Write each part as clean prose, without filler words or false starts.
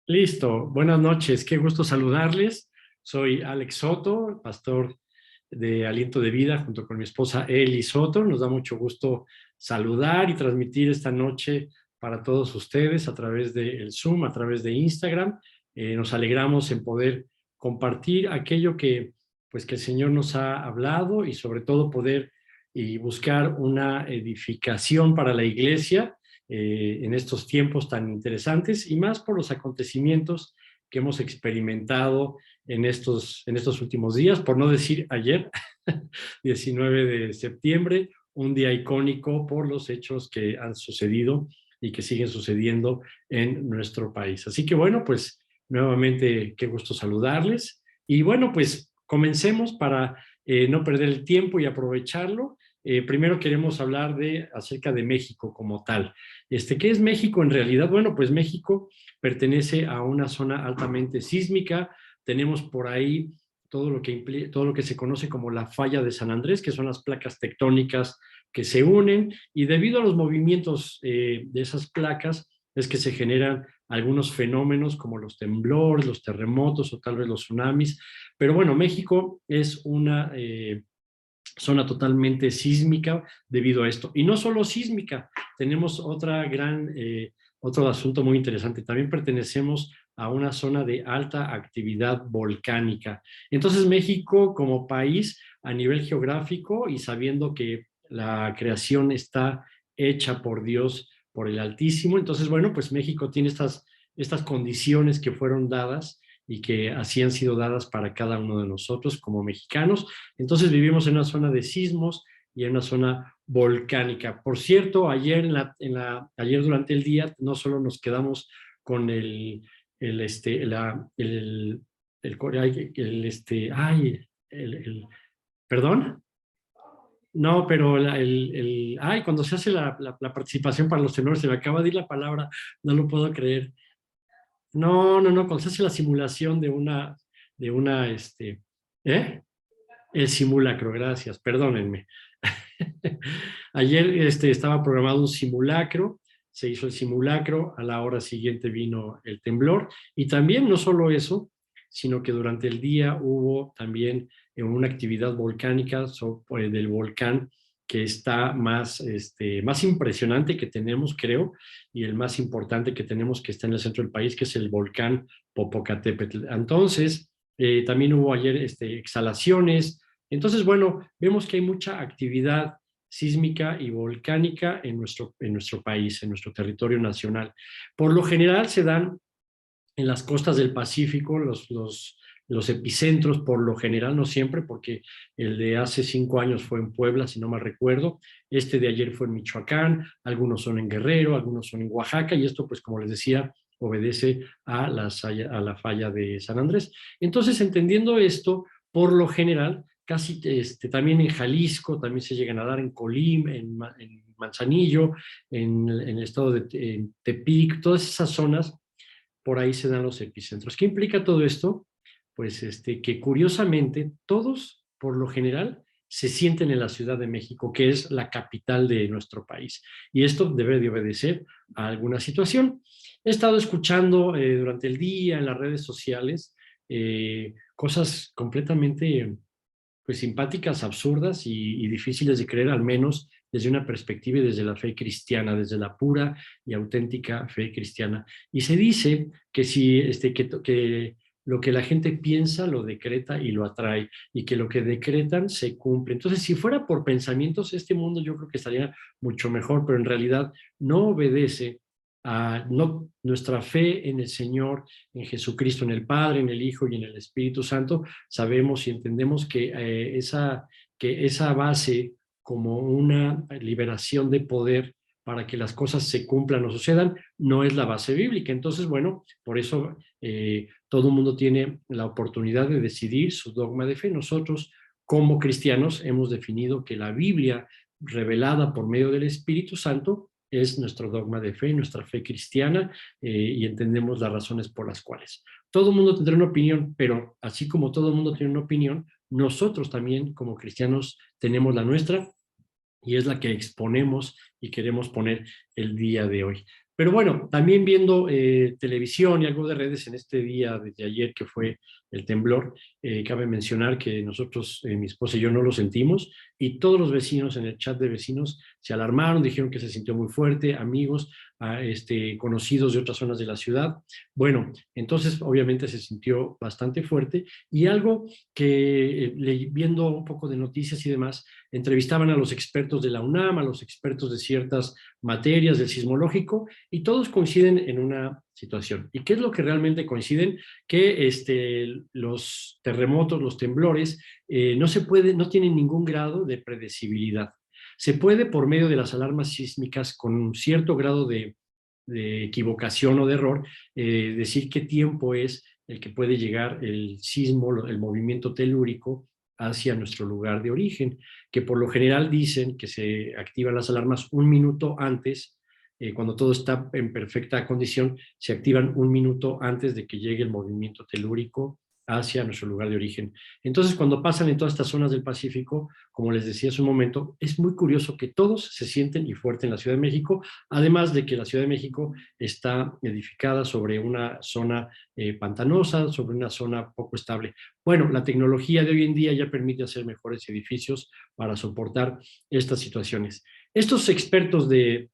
Listo, buenas noches, qué gusto saludarles. Soy Alex Soto, pastor de Aliento de Vida, junto con mi esposa Eli Soto. Nos da mucho gusto saludar y transmitir esta noche para todos ustedes a través del Zoom, a través de Instagram. Nos alegramos en poder compartir aquello que el Señor nos ha hablado y sobre todo poder y buscar una edificación para la iglesia en estos tiempos tan interesantes y más por los acontecimientos que hemos experimentado en estos últimos días, por no decir ayer, 19 de septiembre, un día icónico por los hechos que han sucedido y que siguen sucediendo en nuestro país. Así que bueno, pues nuevamente qué gusto saludarles. Y bueno, pues comencemos para no perder el tiempo y aprovecharlo. Primero queremos hablar acerca de México como tal. ¿Qué es México en realidad? Bueno, pues México pertenece a una zona altamente sísmica. Tenemos por ahí todo lo que se conoce como la falla de San Andrés, que son las placas tectónicas que se unen, y debido a los movimientos de esas placas es que se generan algunos fenómenos como los temblores, los terremotos o tal vez los tsunamis. Pero bueno, México es una zona totalmente sísmica debido a esto. Y no solo sísmica, tenemos otro asunto muy interesante. También pertenecemos a una zona de alta actividad volcánica. Entonces México como país a nivel geográfico y sabiendo que la creación está hecha por Dios, por el Altísimo, entonces bueno, pues México tiene estas condiciones que fueron dadas y que así han sido dadas para cada uno de nosotros como mexicanos. Entonces vivimos en una zona de sismos y en una zona volcánica. Por cierto, ayer durante el día no solo nos quedamos con el, este, la, el- ¿perdón? No, pero cuando se hace la participación para los tenores, se me acaba de ir la palabra, no lo puedo creer. No, no, no, cuando se hace la simulación de una, ¿eh? El simulacro, gracias, perdónenme. Ayer estaba programado un simulacro, se hizo el simulacro, a la hora siguiente vino el temblor y también no solo eso, sino que durante el día hubo también una actividad volcánica del volcán que está más impresionante que tenemos, creo, y el más importante que tenemos que está en el centro del país, que es el volcán Popocatépetl. Entonces, también hubo ayer exhalaciones. Entonces, bueno, vemos que hay mucha actividad sísmica y volcánica en nuestro país, en nuestro territorio nacional. Por lo general se dan en las costas del Pacífico los epicentros, por lo general, no siempre, porque el de hace 5 años fue en Puebla, si no mal recuerdo, este de ayer fue en Michoacán, algunos son en Guerrero, algunos son en Oaxaca, y esto, pues como les decía, obedece a la falla de San Andrés. Entonces, entendiendo esto, por lo general, casi también en Jalisco, también se llegan a dar en Colima, en Manzanillo, en el estado de en Tepic, todas esas zonas, por ahí se dan los epicentros. ¿Qué implica todo esto? Pues que curiosamente todos, por lo general, se sienten en la Ciudad de México, que es la capital de nuestro país. Y esto debe de obedecer a alguna situación. He estado escuchando durante el día en las redes sociales cosas completamente pues simpáticas, absurdas y difíciles de creer, al menos desde una perspectiva y desde la fe cristiana, desde la pura y auténtica fe cristiana. Y se dice que si que lo que la gente piensa lo decreta y lo atrae, y que lo que decretan se cumple. Entonces, si fuera por pensamientos, este mundo yo creo que estaría mucho mejor, pero en realidad no obedece a nuestra fe en el Señor, en Jesucristo, en el Padre, en el Hijo y en el Espíritu Santo. Sabemos y entendemos que esa base como una liberación de poder para que las cosas se cumplan o sucedan, no es la base bíblica. Entonces, bueno, por eso todo el mundo tiene la oportunidad de decidir su dogma de fe. Nosotros, como cristianos, hemos definido que la Biblia, revelada por medio del Espíritu Santo, es nuestro dogma de fe, nuestra fe cristiana, y entendemos las razones por las cuales. Todo el mundo tendrá una opinión, pero así como todo el mundo tiene una opinión, nosotros también como cristianos tenemos la nuestra y es la que exponemos y queremos poner el día de hoy. Pero bueno, también viendo televisión y algo de redes en este día de ayer que fue el temblor, cabe mencionar que nosotros, mi esposa y yo no lo sentimos y todos los vecinos en el chat de vecinos se alarmaron, dijeron que se sintió muy fuerte, amigos, conocidos de otras zonas de la ciudad. Bueno, entonces obviamente se sintió bastante fuerte y algo que viendo un poco de noticias y demás, entrevistaban a los expertos de la UNAM, a los expertos de ciertas materias del sismológico y todos coinciden en una situación. ¿Y qué es lo que realmente coinciden? Que los terremotos, los temblores, no tienen ningún grado de predecibilidad. Se puede, por medio de las alarmas sísmicas, con un cierto grado de equivocación o de error, decir qué tiempo es el que puede llegar el sismo, el movimiento telúrico hacia nuestro lugar de origen, que por lo general dicen que se activan las alarmas un minuto antes, cuando todo está en perfecta condición, se activan un minuto antes de que llegue el movimiento telúrico hacia nuestro lugar de origen. Entonces, cuando pasan en todas estas zonas del Pacífico, como les decía hace un momento, es muy curioso que todos se sienten y fuerte en la Ciudad de México, además de que la Ciudad de México está edificada sobre una zona pantanosa, sobre una zona poco estable. Bueno, la tecnología de hoy en día ya permite hacer mejores edificios para soportar estas situaciones. Estos expertos de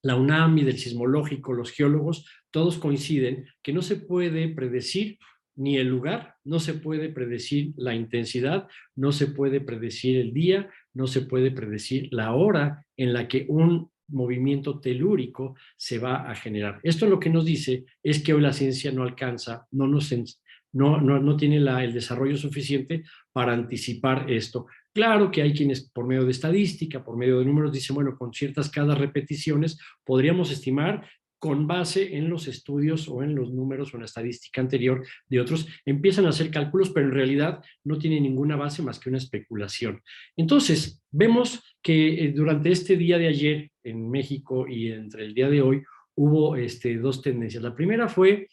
la UNAM y del sismológico, los geólogos, todos coinciden que no se puede predecir ni el lugar, no se puede predecir la intensidad, no se puede predecir el día, no se puede predecir la hora en la que un movimiento telúrico se va a generar. Esto lo que nos dice es que hoy la ciencia no alcanza, no tiene el desarrollo suficiente para anticipar esto. Claro que hay quienes por medio de estadística, por medio de números, dicen, bueno, con ciertas cada repeticiones podríamos estimar con base en los estudios o en los números o en la estadística anterior de otros, empiezan a hacer cálculos, pero en realidad no tiene ninguna base más que una especulación. Entonces, vemos que durante este día de ayer en México y entre el día de hoy hubo dos tendencias. La primera fue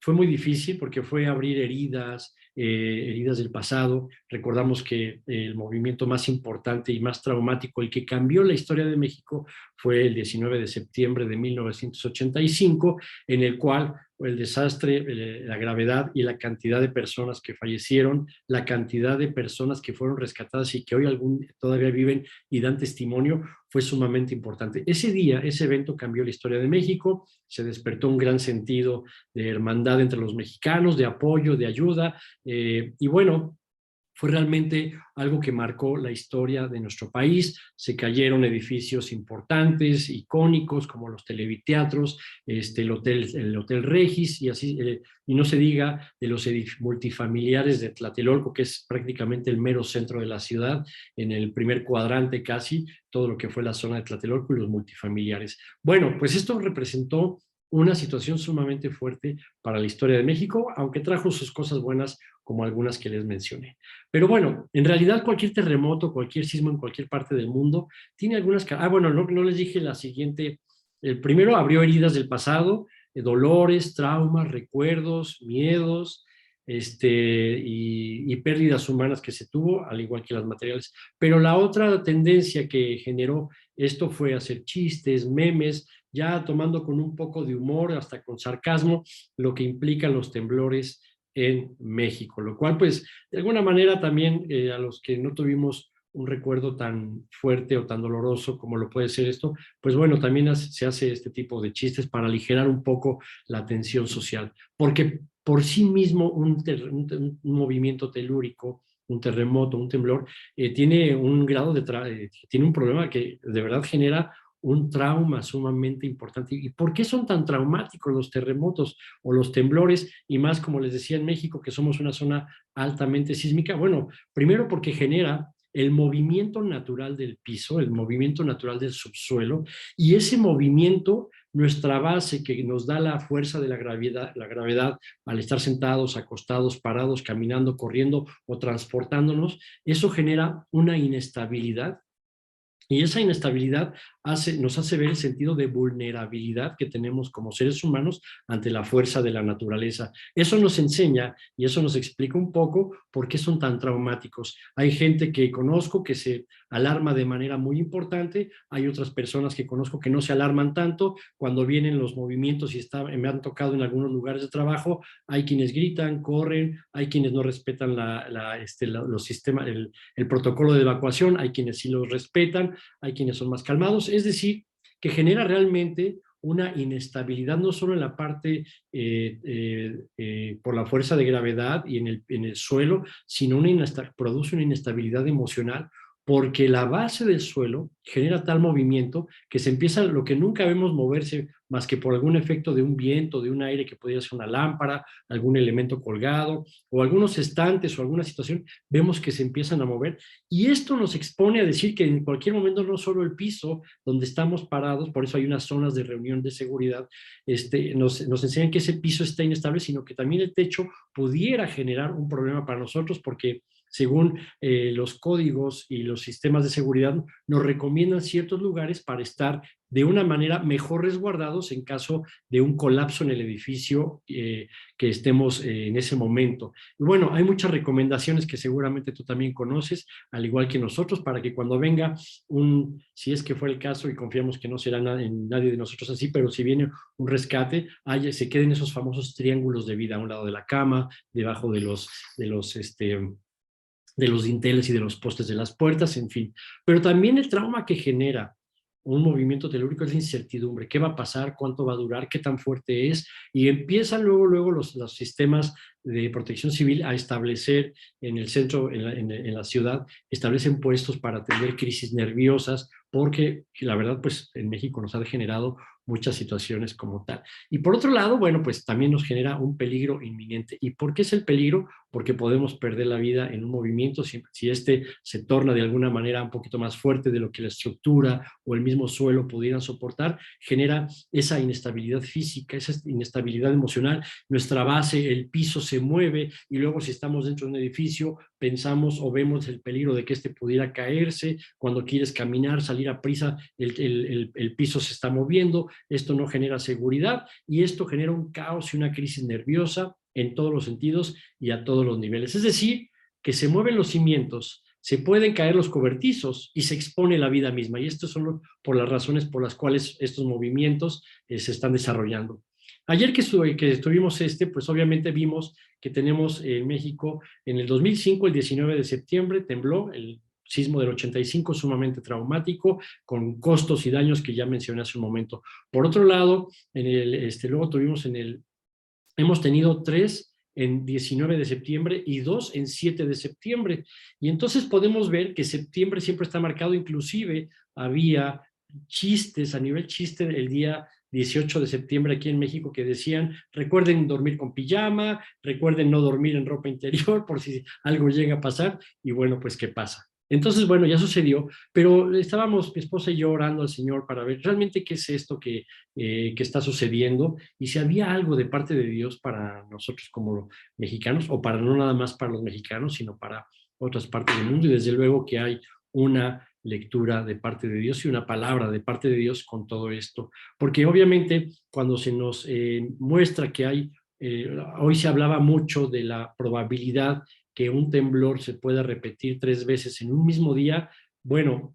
muy difícil porque fue abrir heridas, heridas del pasado. Recordamos que el movimiento más importante y más traumático, el que cambió la historia de México, fue el 19 de septiembre de 1985, en el cual el desastre, la gravedad y la cantidad de personas que fallecieron, la cantidad de personas que fueron rescatadas y que hoy todavía viven y dan testimonio, fue sumamente importante. Ese día, ese evento cambió la historia de México, se despertó un gran sentido de hermandad entre los mexicanos, de apoyo, de ayuda, y bueno, fue realmente algo que marcó la historia de nuestro país. Se cayeron edificios importantes, icónicos, como los televiteatros, el Hotel Regis, y así, y no se diga de los multifamiliares de Tlatelolco, que es prácticamente el mero centro de la ciudad, en el primer cuadrante casi, todo lo que fue la zona de Tlatelolco y los multifamiliares. Bueno, pues esto representó una situación sumamente fuerte para la historia de México, aunque trajo sus cosas buenas, como algunas que les mencioné. Pero bueno, en realidad cualquier terremoto, cualquier sismo en cualquier parte del mundo tiene algunas... bueno, no les dije la siguiente. El primero abrió heridas del pasado, dolores, traumas, recuerdos, miedos, y pérdidas humanas que se tuvo, al igual que las materiales. Pero la otra tendencia que generó esto fue hacer chistes, memes, ya tomando con un poco de humor, hasta con sarcasmo, lo que implican los temblores en México, lo cual pues de alguna manera también a los que no tuvimos un recuerdo tan fuerte o tan doloroso como lo puede ser esto, pues bueno, también se hace este tipo de chistes para aligerar un poco la tensión social, porque por sí mismo un movimiento telúrico, un terremoto, un temblor, tiene un grado tiene un problema que de verdad genera un trauma sumamente importante. ¿Y por qué son tan traumáticos los terremotos o los temblores? Y más, como les decía, en México, que somos una zona altamente sísmica. Bueno, primero porque genera el movimiento natural del piso, el movimiento natural del subsuelo, y ese movimiento, nuestra base que nos da la fuerza de la gravedad al estar sentados, acostados, parados, caminando, corriendo o transportándonos, eso genera una inestabilidad y esa inestabilidad nos hace ver el sentido de vulnerabilidad que tenemos como seres humanos ante la fuerza de la naturaleza. Eso nos enseña y eso nos explica un poco por qué son tan traumáticos. Hay gente que conozco que se alarma de manera muy importante, hay otras personas que conozco que no se alarman tanto, cuando vienen los movimientos y me han tocado en algunos lugares de trabajo, hay quienes gritan, corren, hay quienes no respetan los sistemas, el protocolo de evacuación, hay quienes sí los respetan, hay quienes son más calmados, es decir, que genera realmente una inestabilidad no solo en la parte por la fuerza de gravedad y en el suelo, sino produce una inestabilidad emocional porque la base del suelo genera tal movimiento que se empieza lo que nunca vemos moverse más que por algún efecto de un viento, de un aire que podría ser una lámpara, algún elemento colgado o algunos estantes o alguna situación, vemos que se empiezan a mover y esto nos expone a decir que en cualquier momento no solo el piso donde estamos parados, por eso hay unas zonas de reunión de seguridad, nos enseñan que ese piso está inestable, sino que también el techo pudiera generar un problema para nosotros porque según los códigos y los sistemas de seguridad, nos recomiendan ciertos lugares para estar de una manera mejor resguardados en caso de un colapso en el edificio que estemos en ese momento. Y bueno, hay muchas recomendaciones que seguramente tú también conoces, al igual que nosotros, para que cuando venga si es que fue el caso, y confiamos que no será nadie de nosotros así, pero si viene un rescate, se queden esos famosos triángulos de vida a un lado de la cama, debajo de los dinteles y de los postes de las puertas, en fin. Pero también el trauma que genera un movimiento telúrico es la incertidumbre. ¿Qué va a pasar? ¿Cuánto va a durar? ¿Qué tan fuerte es? Y empiezan luego los sistemas de protección civil a establecer en el centro, en la ciudad, establecen puestos para atender crisis nerviosas, porque la verdad, pues en México nos ha generado muchas situaciones como tal. Y por otro lado, bueno, pues también nos genera un peligro inminente. ¿Y por qué es el peligro? Porque podemos perder la vida en un movimiento si este se torna de alguna manera un poquito más fuerte de lo que la estructura o el mismo suelo pudieran soportar, genera esa inestabilidad física, esa inestabilidad emocional. Nuestra base, el piso se mueve y luego si estamos dentro de un edificio pensamos o vemos el peligro de que este pudiera caerse. Cuando quieres caminar, salir a prisa, el piso se está moviendo. Esto no genera seguridad y esto genera un caos y una crisis nerviosa en todos los sentidos y a todos los niveles. Es decir, que se mueven los cimientos, se pueden caer los cobertizos y se expone la vida misma. Y estas son por las razones por las cuales estos movimientos se están desarrollando. Ayer que estuvimos pues obviamente vimos que tenemos en México, en el 2005, el 19 de septiembre, tembló el sismo del 85, sumamente traumático, con costos y daños que ya mencioné hace un momento. Por otro lado, luego hemos tenido 3 en 19 de septiembre y 2 en 7 de septiembre. Y entonces podemos ver que septiembre siempre está marcado, inclusive había chistes, a nivel chiste, el día 18 de septiembre aquí en México que decían, recuerden dormir con pijama, recuerden no dormir en ropa interior por si algo llega a pasar, y bueno, pues ¿qué pasa? Entonces, bueno, ya sucedió, pero estábamos mi esposa y yo orando al Señor para ver realmente qué es esto que está sucediendo y si había algo de parte de Dios para nosotros como mexicanos, o para no nada más para los mexicanos, sino para otras partes del mundo, y desde luego que hay una lectura de parte de Dios y una palabra de parte de Dios con todo esto, porque obviamente cuando se nos muestra que hoy se hablaba mucho de la probabilidad que un temblor se pueda repetir 3 veces en un mismo día. Bueno,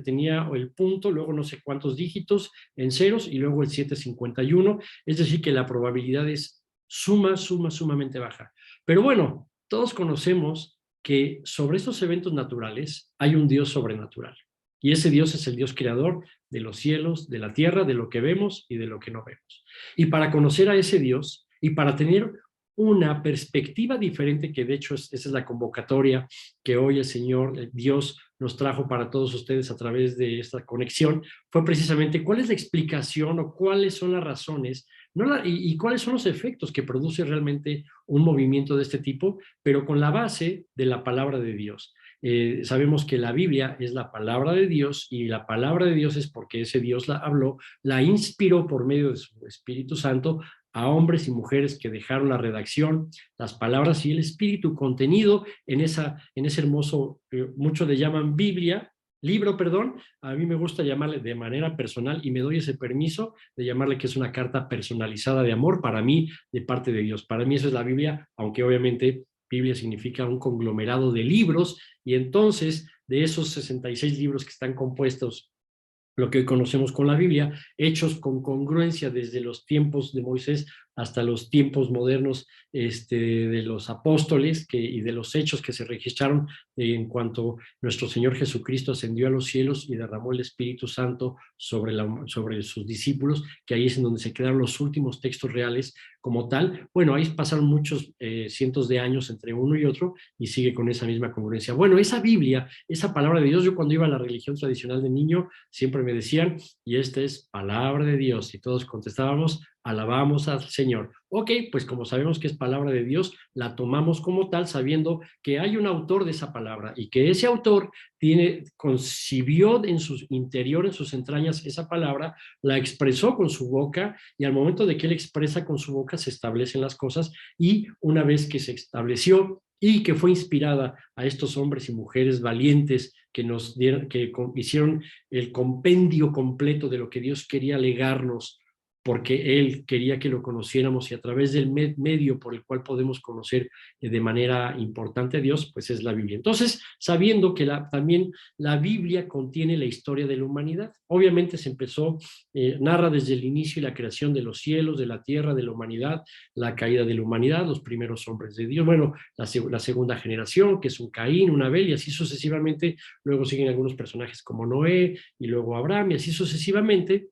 tenía el punto, luego no sé cuántos dígitos en ceros y luego el 751, es decir que la probabilidad es sumamente baja. Pero bueno, todos conocemos que sobre estos eventos naturales hay un Dios sobrenatural. Y ese Dios es el Dios creador de los cielos, de la tierra, de lo que vemos y de lo que no vemos. Y para conocer a ese Dios y para tener una perspectiva diferente, que de hecho esa es la convocatoria que hoy el Señor, Dios, nos trajo para todos ustedes a través de esta conexión, fue precisamente cuál es la explicación o cuáles son las razones y cuáles son los efectos que produce realmente un movimiento de este tipo, pero con la base de la palabra de Dios. Sabemos que la Biblia es la palabra de Dios y la palabra de Dios es porque ese Dios la habló, la inspiró por medio de su Espíritu Santo a hombres y mujeres que dejaron la redacción, las palabras y el espíritu contenido en ese hermoso, muchos le llaman Biblia, libro, perdón, a mí me gusta llamarle de manera personal y me doy ese permiso de llamarle que es una carta personalizada de amor para mí, de parte de Dios. Para mí eso es la Biblia, aunque obviamente Biblia significa un conglomerado de libros y entonces de esos 66 libros que están compuestos lo que hoy conocemos con la Biblia, hechos con congruencia desde los tiempos de Moisés hasta los tiempos modernos de los apóstoles y de los hechos que se registraron en cuanto nuestro Señor Jesucristo ascendió a los cielos y derramó el Espíritu Santo sobre sus discípulos, que ahí es en donde se quedaron los últimos textos reales como tal. Bueno, ahí pasaron muchos cientos de años entre uno y otro y sigue con esa misma congruencia. Bueno, esa Biblia, esa palabra de Dios, yo cuando iba a la religión tradicional de niño, siempre me decían, y esta es palabra de Dios, y todos contestábamos, alabamos al Señor. Ok, pues como sabemos que es palabra de Dios, la tomamos como tal, sabiendo que hay un autor de esa palabra y que ese autor concibió en su interior, en sus entrañas, esa palabra, la expresó con su boca y al momento de que él expresa con su boca se establecen las cosas y una vez que se estableció y que fue inspirada a estos hombres y mujeres valientes que nos dieron, que hicieron el compendio completo de lo que Dios quería legarnos, porque Él quería que lo conociéramos y a través del medio por el cual podemos conocer de manera importante a Dios, pues es la Biblia. Entonces, sabiendo que también la Biblia contiene la historia de la humanidad, obviamente se empezó, narra desde el inicio y la creación de los cielos, de la tierra, de la humanidad, la caída de la humanidad, los primeros hombres de Dios, bueno, la segunda generación, que es un Caín, un Abel, y así sucesivamente. Luego siguen algunos personajes como Noé, y luego Abraham, y así sucesivamente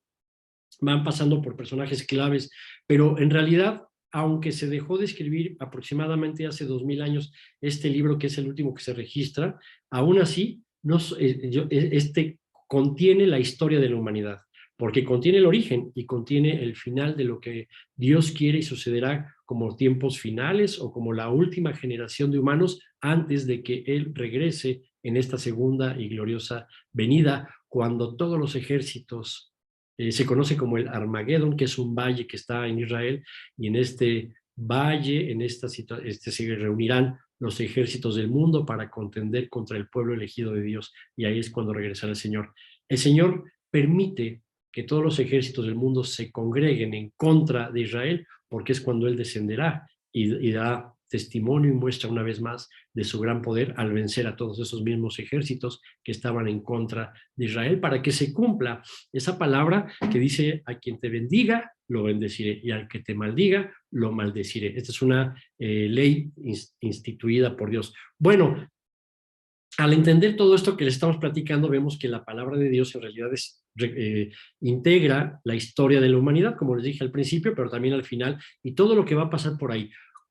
van pasando por personajes claves, pero en realidad, aunque se dejó de escribir aproximadamente hace 2000 años este libro, que es el último que se registra, aún así, no, contiene la historia de la humanidad, porque contiene el origen y contiene el final de lo que Dios quiere y sucederá como tiempos finales o como la última generación de humanos antes de que Él regrese en esta segunda y gloriosa venida, cuando todos los ejércitos se conoce como el Armagedón, que es un valle que está en Israel, y en este valle, en esta se reunirán los ejércitos del mundo para contender contra el pueblo elegido de Dios, y ahí es cuando regresará el Señor. El Señor permite que todos los ejércitos del mundo se congreguen en contra de Israel, porque es cuando Él descenderá y da testimonio y muestra una vez más de su gran poder al vencer a todos esos mismos ejércitos que estaban en contra de Israel, para que se cumpla esa palabra que dice: a quien te bendiga, lo bendeciré, y al que te maldiga, lo maldeciré. Esta es una ley instituida por Dios. Bueno, al entender todo esto que les estamos platicando, vemos que la palabra de Dios en realidad integra la historia de la humanidad, como les dije al principio, pero también al final, y todo lo que va a pasar por ahí.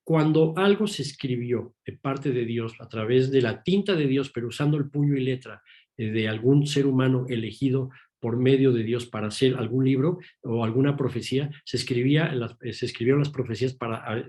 Cuando algo se escribió de parte de Dios, a través de la tinta de Dios, pero usando el puño y letra de algún ser humano elegido por medio de Dios para hacer algún libro o alguna profecía, se escribieron las profecías para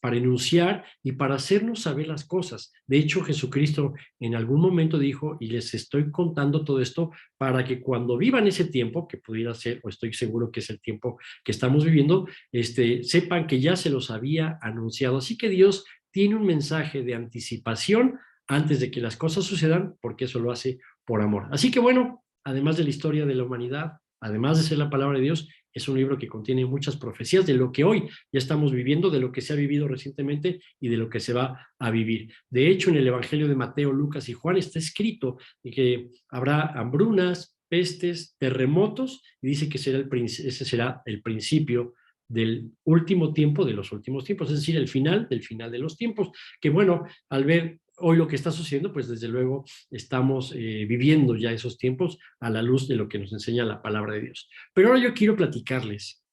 enunciar y para hacernos saber las cosas. De hecho, Jesucristo en algún momento dijo, y les estoy contando todo esto para que cuando vivan ese tiempo, que pudiera ser, o estoy seguro que es el tiempo que estamos viviendo, sepan que ya se los había anunciado. Así que Dios tiene un mensaje de anticipación antes de que las cosas sucedan, porque eso lo hace por amor. Así que bueno, además de la historia de la humanidad, además de ser la palabra de Dios, es un libro que contiene muchas profecías de lo que hoy ya estamos viviendo, de lo que se ha vivido recientemente y de lo que se va a vivir. De hecho, en el Evangelio de Mateo, Lucas y Juan está escrito que habrá hambrunas, pestes, terremotos, y dice que ese será el principio del último tiempo de los últimos tiempos, es decir, el final del final de los tiempos, que bueno, al ver hoy lo que está sucediendo, pues desde luego estamos viviendo ya esos tiempos a la luz de lo que nos enseña la palabra de Dios. Pero ahora yo quiero platicarles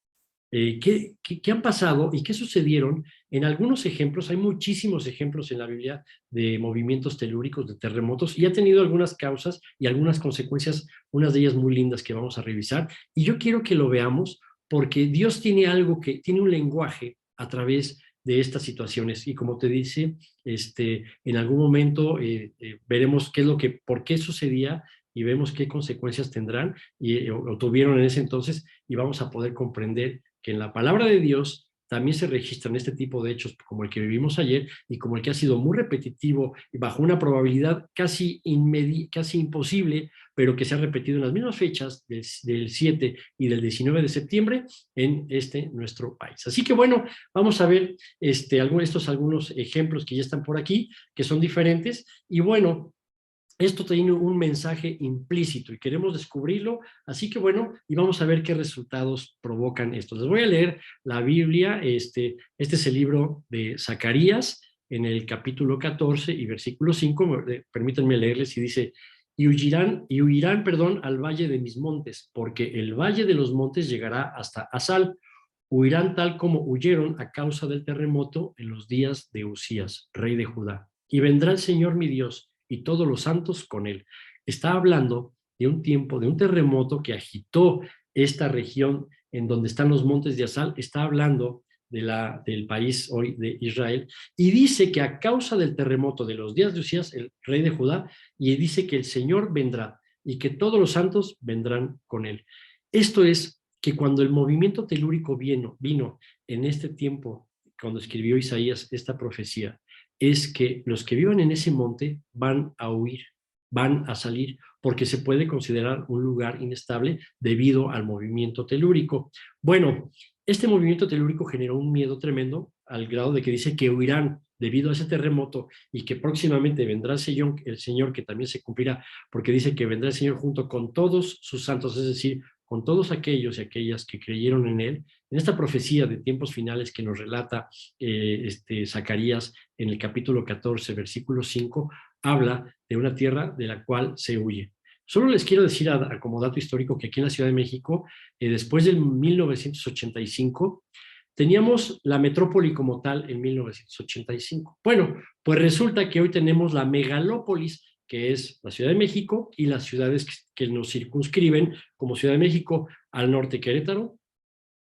qué han pasado y qué sucedieron en algunos ejemplos. Hay muchísimos ejemplos en la Biblia de movimientos telúricos, de terremotos, y ha tenido algunas causas y algunas consecuencias, unas de ellas muy lindas que vamos a revisar. Y yo quiero que lo veamos porque Dios tiene tiene un lenguaje a través de estas situaciones. Y como te dice, en algún momento veremos por qué sucedía y vemos qué consecuencias tendrán o tuvieron en ese entonces, y vamos a poder comprender que en la palabra de Dios también se registran este tipo de hechos como el que vivimos ayer y como el que ha sido muy repetitivo y bajo una probabilidad casi imposible, pero que se ha repetido en las mismas fechas del 7 y del 19 de septiembre en nuestro país. Así que bueno, vamos a ver algunos ejemplos que ya están por aquí, que son diferentes, y bueno, esto tiene un mensaje implícito y queremos descubrirlo, así que bueno, y vamos a ver qué resultados provocan esto. Les voy a leer la Biblia, este es el libro de Zacarías, en el capítulo 14 y versículo 5, permítanme leerles, y dice, y huirán, perdón, al valle de mis montes, porque el valle de los montes llegará hasta Asal, huirán tal como huyeron a causa del terremoto en los días de Usías, rey de Judá. Y vendrá el Señor mi Dios y todos los santos con él. Está hablando de un tiempo, de un terremoto que agitó esta región en donde están los montes de Asal, está hablando del país hoy de Israel, y dice que a causa del terremoto de los días de Usías, el rey de Judá, y dice que el Señor vendrá y que todos los santos vendrán con él. Esto es que cuando el movimiento telúrico vino en este tiempo, cuando escribió Isaías esta profecía, es que los que vivan en ese monte van a huir, van a salir, porque se puede considerar un lugar inestable debido al movimiento telúrico. Bueno, este movimiento telúrico generó un miedo tremendo al grado de que dice que huirán debido a ese terremoto y que próximamente vendrá el Señor, que también se cumplirá, porque dice que vendrá el Señor junto con todos sus santos, es decir, con todos aquellos y aquellas que creyeron en él, en esta profecía de tiempos finales que nos relata Zacarías en el capítulo 14, versículo 5, habla de una tierra de la cual se huye. Solo les quiero decir como dato histórico que aquí en la Ciudad de México, después del 1985, teníamos la metrópoli como tal en 1985. Bueno, pues resulta que hoy tenemos la megalópolis, que es la Ciudad de México, y las ciudades que nos circunscriben como Ciudad de México, al norte Querétaro,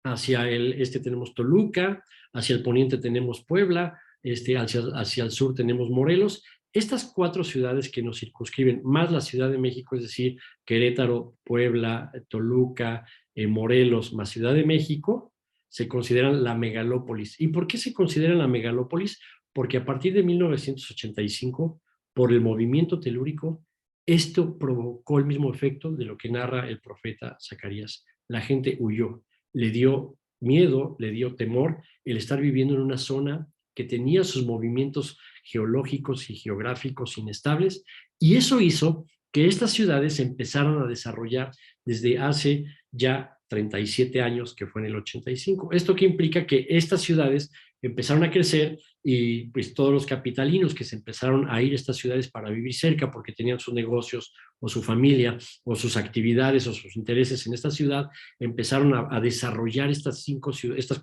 hacia el este tenemos Toluca, hacia el poniente tenemos Puebla, hacia el sur tenemos Morelos. Estas 4 ciudades que nos circunscriben, más la Ciudad de México, es decir, Querétaro, Puebla, Toluca, Morelos, más Ciudad de México, se consideran la megalópolis. ¿Y por qué se consideran la megalópolis? Porque a partir de 1985, por el movimiento telúrico, esto provocó el mismo efecto de lo que narra el profeta Zacarías. La gente huyó, le dio miedo, le dio temor el estar viviendo en una zona que tenía sus movimientos geológicos y geográficos inestables, y eso hizo que estas ciudades empezaran a desarrollar desde hace ya 37 años, que fue en el 85. Esto que implica que estas ciudades empezaron a crecer y pues todos los capitalinos que se empezaron a ir a estas ciudades para vivir cerca porque tenían sus negocios o su familia o sus actividades o sus intereses en esta ciudad, empezaron a desarrollar estas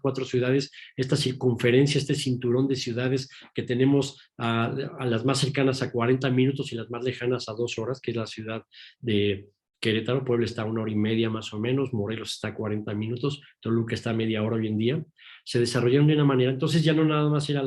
4 ciudades, esta circunferencia, este cinturón de ciudades que tenemos a las más cercanas a 40 minutos y las más lejanas a 2 horas, que es la ciudad de Querétaro. Puebla está a 1 hora y media más o menos, Morelos está a 40 minutos, Toluca está a media hora hoy en día. Se desarrollaron de una manera, entonces ya no nada más era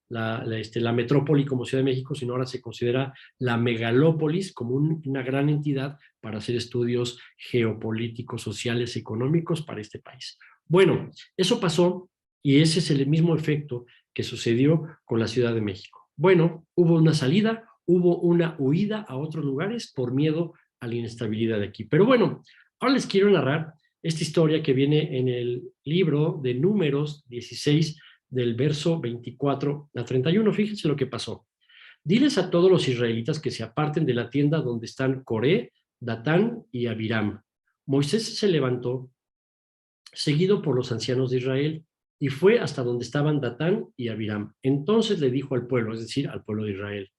la metrópoli como Ciudad de México, sino ahora se considera la megalópolis como una gran entidad para hacer estudios geopolíticos, sociales, económicos para este país. Bueno, eso pasó y ese es el mismo efecto que sucedió con la Ciudad de México. Bueno, hubo una salida, hubo una huida a otros lugares por miedo a la inestabilidad de aquí. Pero bueno, ahora les quiero narrar esta historia que viene en el libro de Números 16, del verso 24 a 31. Fíjense lo que pasó. Diles a todos los israelitas que se aparten de la tienda donde están Coré, Datán y Abiram. Moisés se levantó, seguido por los ancianos de Israel, y fue hasta donde estaban Datán y Abiram. Entonces le dijo al pueblo, es decir, al pueblo de Israel: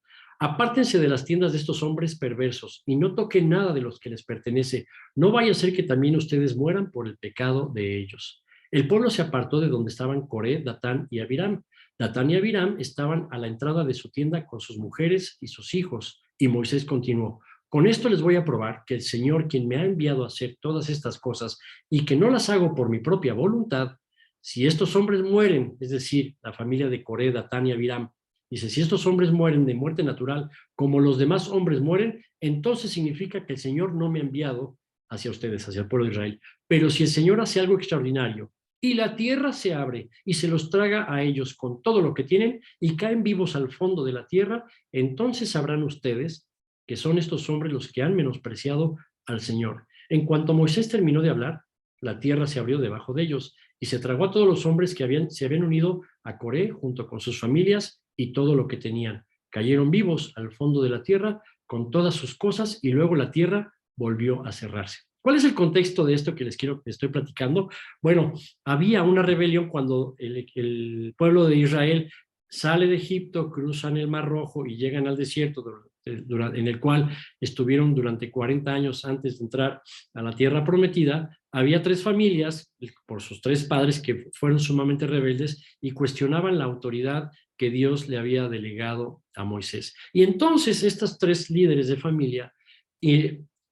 apártense de las tiendas de estos hombres perversos y no toquen nada de los que les pertenece. No vaya a ser que también ustedes mueran por el pecado de ellos. El pueblo se apartó de donde estaban Coré, Datán y Abiram. Datán y Abiram estaban a la entrada de su tienda con sus mujeres y sus hijos. Y Moisés continuó: con esto les voy a probar que el Señor, quien me ha enviado a hacer todas estas cosas y que no las hago por mi propia voluntad, si estos hombres mueren, es decir, la familia de Coré, Datán y Abiram, dice, si estos hombres mueren de muerte natural, como los demás hombres mueren, entonces significa que el Señor no me ha enviado hacia ustedes, hacia el pueblo de Israel. Pero si el Señor hace algo extraordinario y la tierra se abre y se los traga a ellos con todo lo que tienen y caen vivos al fondo de la tierra, entonces sabrán ustedes que son estos hombres los que han menospreciado al Señor. En cuanto Moisés terminó de hablar, la tierra se abrió debajo de ellos y se tragó a todos los hombres que se habían unido a Coré junto con sus familias y todo lo que tenían. Cayeron vivos al fondo de la tierra con todas sus cosas y luego la tierra volvió a cerrarse. ¿Cuál es el contexto de esto que les estoy platicando? Bueno, había una rebelión cuando el pueblo de Israel sale de Egipto, cruzan el Mar Rojo y llegan al desierto en el cual estuvieron durante 40 años antes de entrar a la tierra prometida. Había tres familias por sus tres padres que fueron sumamente rebeldes y cuestionaban la autoridad que Dios le había delegado a Moisés. Y entonces estas tres líderes de familia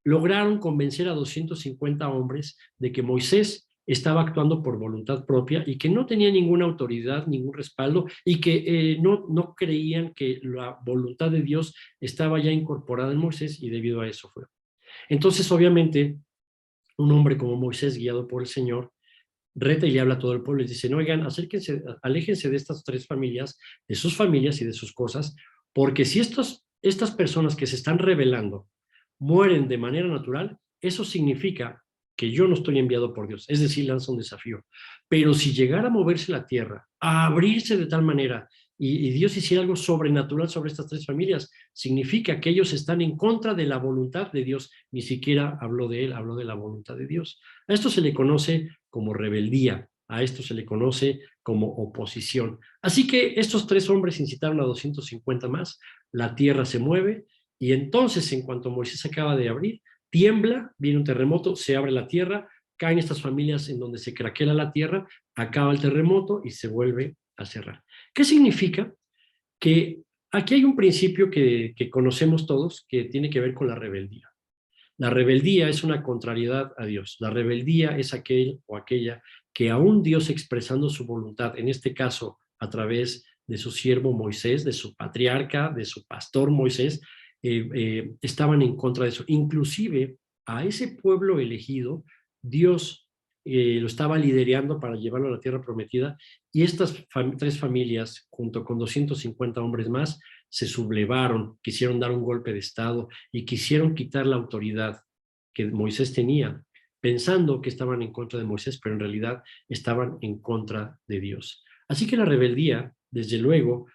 lograron convencer a 250 hombres de que Moisés estaba actuando por voluntad propia y que no tenía ninguna autoridad, ningún respaldo y que no creían que la voluntad de Dios estaba ya incorporada en Moisés y debido a eso fue. Entonces, obviamente, un hombre como Moisés, guiado por el Señor, reta y le habla a todo el pueblo y dice, no, oigan, acérquense, aléjense de estas tres familias, de sus familias y de sus cosas, porque si estas personas que se están rebelando mueren de manera natural, eso significa que yo no estoy enviado por Dios, es decir, lanza un desafío. Pero si llegara a moverse la tierra, a abrirse de tal manera, y Dios hiciera algo sobrenatural sobre estas tres familias, significa que ellos están en contra de la voluntad de Dios, ni siquiera habló de él, habló de la voluntad de Dios. A esto se le conoce como rebeldía, a esto se le conoce como oposición. Así que estos tres hombres incitaron a 250 más, la tierra se mueve, y entonces en cuanto Moisés acaba de abrir, tiembla, viene un terremoto, se abre la tierra, caen estas familias en donde se craquela la tierra, acaba el terremoto y se vuelve a cerrar. ¿Qué significa? Que aquí hay un principio que conocemos todos que tiene que ver con la rebeldía. La rebeldía es una contrariedad a Dios. La rebeldía es aquel o aquella que aún Dios expresando su voluntad, en este caso a través de su siervo Moisés, de su patriarca, de su pastor Moisés, estaban en contra de eso. Inclusive a ese pueblo elegido, Dios lo estaba liderando para llevarlo a la tierra prometida y estas tres familias, junto con 250 hombres más, se sublevaron, quisieron dar un golpe de estado y quisieron quitar la autoridad que Moisés tenía, pensando que estaban en contra de Moisés, pero en realidad estaban en contra de Dios. Así que la rebeldía, desde luego,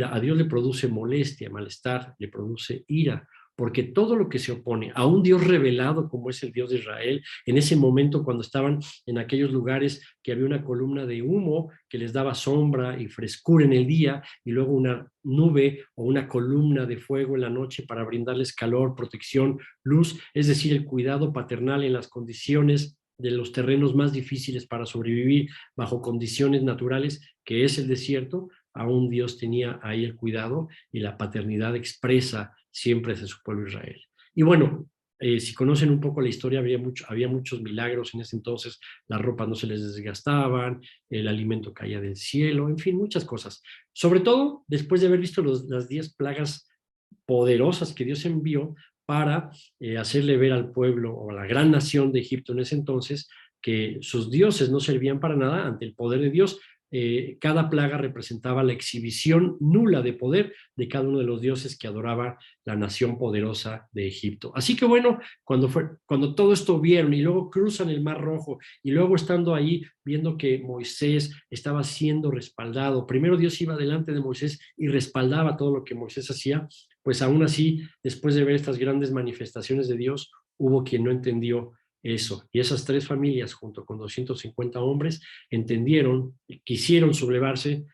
a Dios le produce molestia, malestar, le produce ira, porque todo lo que se opone a un Dios revelado como es el Dios de Israel, en ese momento cuando estaban en aquellos lugares que había una columna de humo que les daba sombra y frescura en el día y luego una nube o una columna de fuego en la noche para brindarles calor, protección, luz, es decir, el cuidado paternal en las condiciones de los terrenos más difíciles para sobrevivir bajo condiciones naturales, que es el desierto. Aún Dios tenía ahí el cuidado y la paternidad expresa siempre de su pueblo Israel. Y bueno, si conocen un poco la historia, había muchos milagros en ese entonces, las ropas no se les desgastaban, el alimento caía del cielo, en fin, muchas cosas. Sobre todo, después de haber visto las 10 plagas poderosas que Dios envió para hacerle ver al pueblo o a la gran nación de Egipto en ese entonces que sus dioses no servían para nada ante el poder de Dios. Cada plaga representaba la exhibición nula de poder de cada uno de los dioses que adoraba la nación poderosa de Egipto. Así que bueno, cuando todo esto vieron y luego cruzan el Mar Rojo y luego estando ahí viendo que Moisés estaba siendo respaldado, primero Dios iba delante de Moisés y respaldaba todo lo que Moisés hacía, pues aún así, después de ver estas grandes manifestaciones de Dios, hubo quien no entendió eso. Y esas tres familias, junto con 250 hombres, entendieron, quisieron sublevarse,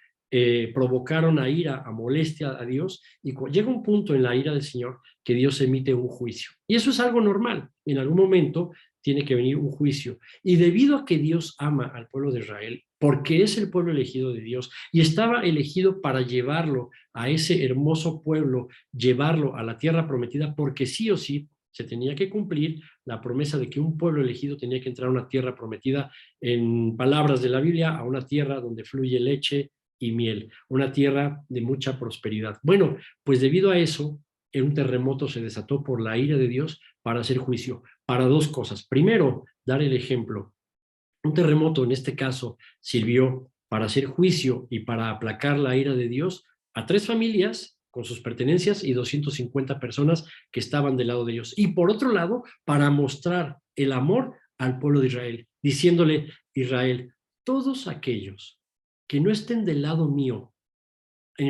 provocaron a ira, a molestia a Dios, y llega un punto en la ira del Señor que Dios emite un juicio. Y eso es algo normal. En algún momento tiene que venir un juicio. Y debido a que Dios ama al pueblo de Israel, porque es el pueblo elegido de Dios, y estaba elegido para llevarlo a ese hermoso pueblo, llevarlo a la tierra prometida, porque sí o sí se tenía que cumplir la promesa de que un pueblo elegido tenía que entrar a una tierra prometida, en palabras de la Biblia, a una tierra donde fluye leche y miel, una tierra de mucha prosperidad. Bueno, pues debido a eso, un terremoto se desató por la ira de Dios para hacer juicio, para dos cosas. Primero, dar el ejemplo Un terremoto en este caso sirvió para hacer juicio y para aplacar la ira de Dios a 3 familias con sus pertenencias y 250 personas que estaban del lado de ellos. Y por otro lado, para mostrar el amor al pueblo de Israel, diciéndole: Israel, todos aquellos que no estén del lado mío,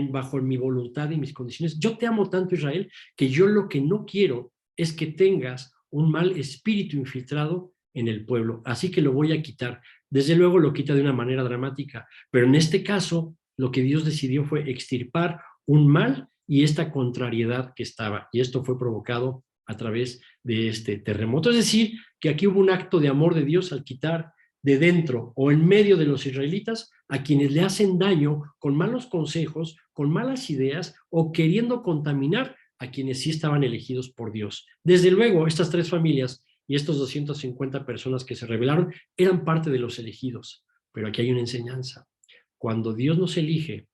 bajo mi voluntad y mis condiciones, yo te amo tanto, Israel, que yo lo que no quiero es que tengas un mal espíritu infiltrado en el pueblo, así que lo voy a quitar. Desde luego lo quita de una manera dramática, pero en este caso lo que Dios decidió fue extirpar un mal y esta contrariedad que estaba, y esto fue provocado a través de este terremoto. Es decir, que aquí hubo un acto de amor de Dios al quitar de dentro o en medio de los israelitas a quienes le hacen daño con malos consejos, con malas ideas o queriendo contaminar a quienes sí estaban elegidos por Dios. Desde luego, estas 3 familias y estos 250 personas que se rebelaron eran parte de los elegidos, pero aquí hay una enseñanza. Cuando Dios nos elige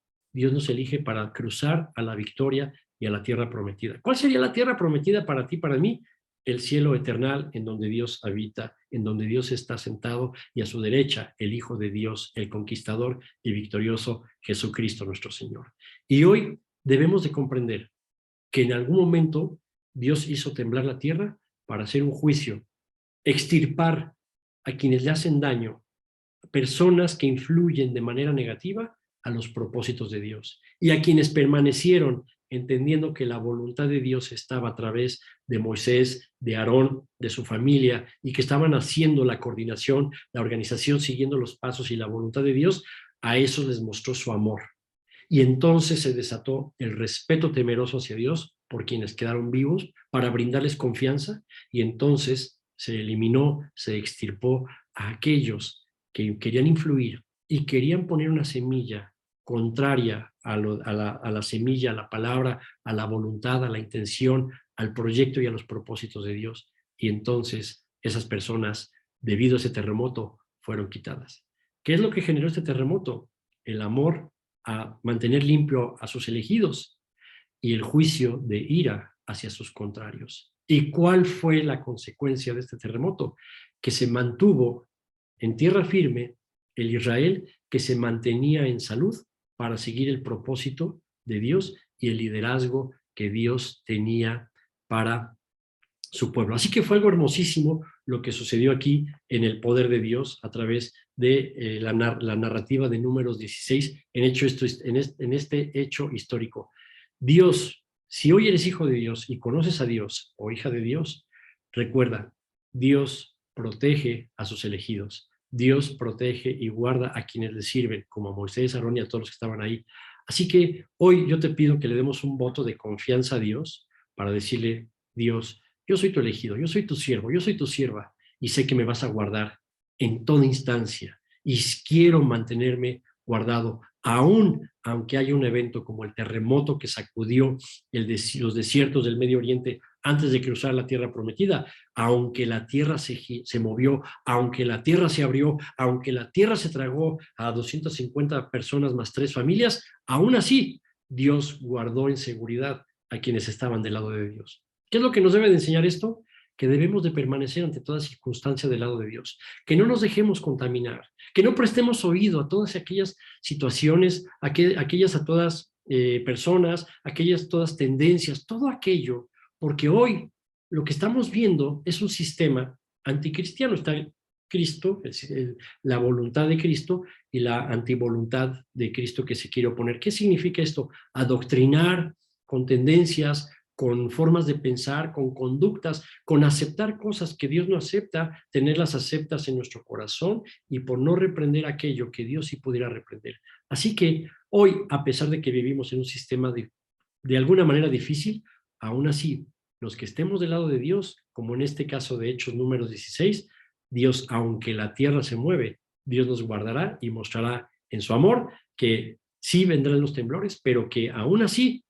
para cruzar a la victoria y a la tierra prometida. ¿Cuál sería la tierra prometida para ti, para mí? El cielo eternal en donde Dios habita, en donde Dios está sentado, y a su derecha el Hijo de Dios, el conquistador y victorioso Jesucristo nuestro Señor. Y hoy debemos de comprender que en algún momento Dios hizo temblar la tierra para hacer un juicio, extirpar a quienes le hacen daño, personas que influyen de manera negativa a los propósitos de Dios, y a quienes permanecieron entendiendo que la voluntad de Dios estaba a través de Moisés, de Aarón, de su familia, y que estaban haciendo la coordinación, la organización, siguiendo los pasos y la voluntad de Dios. A esos les mostró su amor. Y entonces se desató el respeto temeroso hacia Dios por quienes quedaron vivos para brindarles confianza, y entonces se eliminó, se extirpó a aquellos que querían influir y querían poner una semilla contraria a la semilla, a la palabra, a la voluntad, a la intención, al proyecto y a los propósitos de Dios. Y entonces esas personas, debido a ese terremoto, fueron quitadas. ¿Qué es lo que generó este terremoto? El amor a mantener limpio a sus elegidos y el juicio de ira hacia sus contrarios. ¿Y cuál fue la consecuencia de este terremoto? Que se mantuvo en tierra firme el Israel que se mantenía en salud para seguir el propósito de Dios y el liderazgo que Dios tenía para su pueblo. Así que fue algo hermosísimo lo que sucedió aquí en el poder de Dios a través de la narrativa de Números 16 en este hecho histórico. Dios, si hoy eres hijo de Dios y conoces a Dios o hija de Dios, recuerda, Dios protege a sus elegidos. Dios protege y guarda a quienes le sirven, como a Moisés, Aarón y a todos los que estaban ahí. Así que hoy yo te pido que le demos un voto de confianza a Dios para decirle: Dios, yo soy tu elegido, yo soy tu siervo, yo soy tu sierva, y sé que me vas a guardar en toda instancia, y quiero mantenerme guardado, aún aunque haya un evento como el terremoto que sacudió los desiertos del Medio Oriente antes de cruzar la tierra prometida, aunque la tierra se movió, aunque la tierra se abrió, aunque la tierra se tragó a 250 personas más 3 familias, aún así Dios guardó en seguridad a quienes estaban del lado de Dios. ¿Qué es lo que nos debe de enseñar esto? Que debemos de permanecer ante toda circunstancia del lado de Dios, que no nos dejemos contaminar, que no prestemos oído a todas aquellas situaciones, aquellas a todas personas, aquellas todas tendencias, todo aquello, porque hoy lo que estamos viendo es un sistema anticristiano. Está Cristo, la voluntad de Cristo, y la antivoluntad de Cristo que se quiere oponer. ¿Qué significa esto? Adoctrinar con tendencias, con formas de pensar, con conductas, con aceptar cosas que Dios no acepta, tenerlas aceptas en nuestro corazón, y por no reprender aquello que Dios sí pudiera reprender. Así que hoy, a pesar de que vivimos en un sistema de alguna manera difícil, aún así, los que estemos del lado de Dios, como en este caso de Hechos números 16, Dios, aunque la tierra se mueve, Dios nos guardará y mostrará en su amor que sí vendrán los temblores, pero que aún así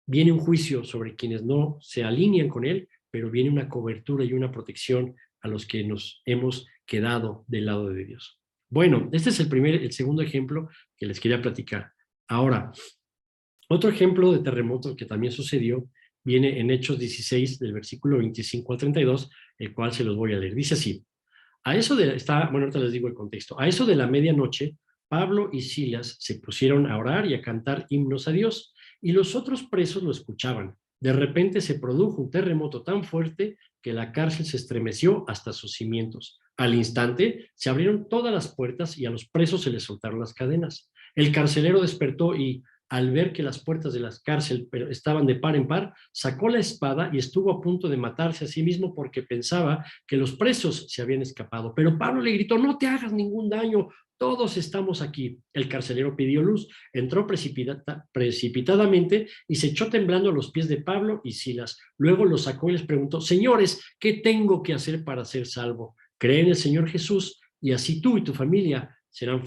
viene un juicio sobre quienes no se alinean con él, pero viene una cobertura y una protección a los que nos hemos quedado del lado de Dios. Bueno, este es el segundo ejemplo que les quería platicar. Ahora, otro ejemplo de terremoto que también sucedió viene en Hechos 16, del versículo 25 al 32, el cual se los voy a leer. Dice así: Bueno, ahorita les digo el contexto. A eso de la medianoche, Pablo y Silas se pusieron a orar y a cantar himnos a Dios, y los otros presos lo escuchaban. De repente se produjo un terremoto tan fuerte que la cárcel se estremeció hasta sus cimientos. Al instante se abrieron todas las puertas y a los presos se les soltaron las cadenas. El carcelero despertó y, al ver que las puertas de la cárcel estaban de par en par, sacó la espada y estuvo a punto de matarse a sí mismo porque pensaba que los presos se habían escapado. Pero Pablo le gritó: no te hagas ningún daño, todos estamos aquí. El carcelero pidió luz, entró precipitadamente y se echó temblando a los pies de Pablo y Silas. Luego los sacó y les preguntó: señores, ¿qué tengo que hacer para ser salvo? Cree en el Señor Jesús y así tú y tu familia serán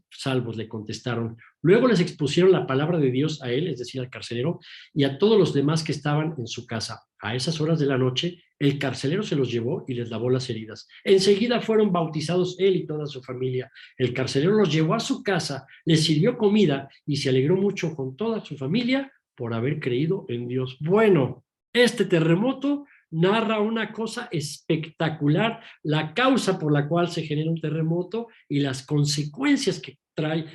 salvos, le contestaron. Luego les expusieron la palabra de Dios a él, es decir, al carcelero, y a todos los demás que estaban en su casa. A esas horas de la noche, el carcelero se los llevó y les lavó las heridas. Enseguida fueron bautizados él y toda su familia. El carcelero los llevó a su casa, les sirvió comida y se alegró mucho con toda su familia por haber creído en Dios. Bueno, este terremoto narra una cosa espectacular, la causa por la cual se genera un terremoto y las consecuencias que trae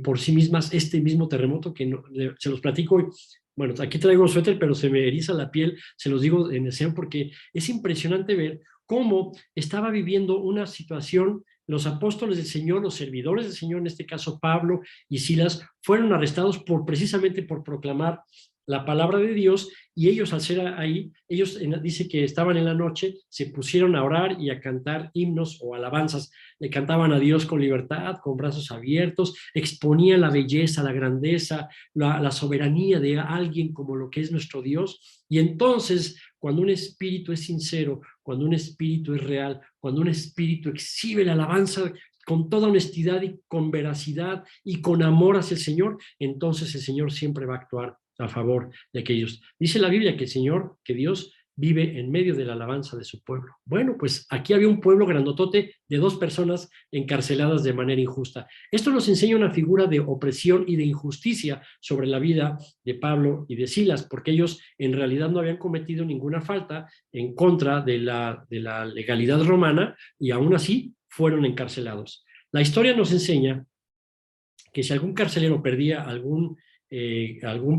por sí mismas este mismo terremoto, que no, se los platico. Bueno, aquí traigo un suéter, pero se me eriza la piel, se los digo en escena porque es impresionante ver cómo estaba viviendo una situación. Los apóstoles del Señor, los servidores del Señor, en este caso Pablo y Silas, fueron arrestados precisamente por proclamar la palabra de Dios, y ellos, al ser ahí, ellos dice que estaban en la noche, se pusieron a orar y a cantar himnos o alabanzas, le cantaban a Dios con libertad, con brazos abiertos, exponían la belleza, la grandeza, la soberanía de alguien como lo que es nuestro Dios. Y entonces, cuando un espíritu es sincero, cuando un espíritu es real, cuando un espíritu exhibe la alabanza con toda honestidad y con veracidad y con amor hacia el Señor, entonces el Señor siempre va a actuar a favor de aquellos. Dice la Biblia que el Señor, que Dios vive en medio de la alabanza de su pueblo. Bueno, pues aquí había un pueblo grandotote de 2 personas encarceladas de manera injusta. Esto nos enseña una figura de opresión y de injusticia sobre la vida de Pablo y de Silas, porque ellos en realidad no habían cometido ninguna falta en contra de la legalidad romana y aún así fueron encarcelados. La historia nos enseña que si algún carcelero perdía algún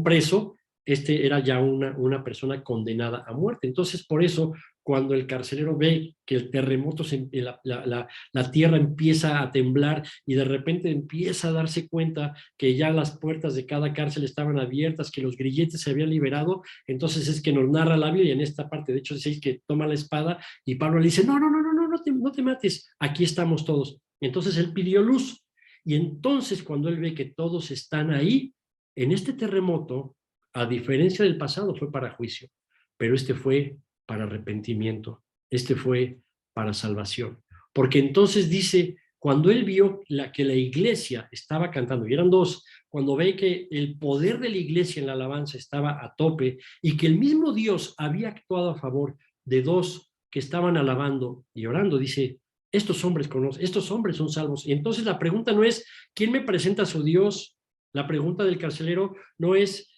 preso, este era ya una persona condenada a muerte. Entonces, por eso, cuando el carcelero ve que el terremoto, la tierra empieza a temblar y de repente empieza a darse cuenta que ya las puertas de cada cárcel estaban abiertas, que los grilletes se habían liberado, entonces es que nos narra la Biblia, y en esta parte, de hecho, dice que toma la espada y Pablo le dice: no, no, no, no, no, no te mates, aquí estamos todos. Entonces él pidió luz, y entonces cuando él ve que todos están ahí, en este terremoto, a diferencia del pasado, fue para juicio, pero este fue para arrepentimiento, este fue para salvación. Porque entonces dice, cuando él vio que la iglesia estaba cantando, y eran 2, cuando ve que el poder de la iglesia en la alabanza estaba a tope y que el mismo Dios había actuado a favor de 2 que estaban alabando y orando, dice: estos hombres conocen, estos hombres son salvos. Y entonces la pregunta no es ¿quién me presenta a su Dios? La pregunta del carcelero no es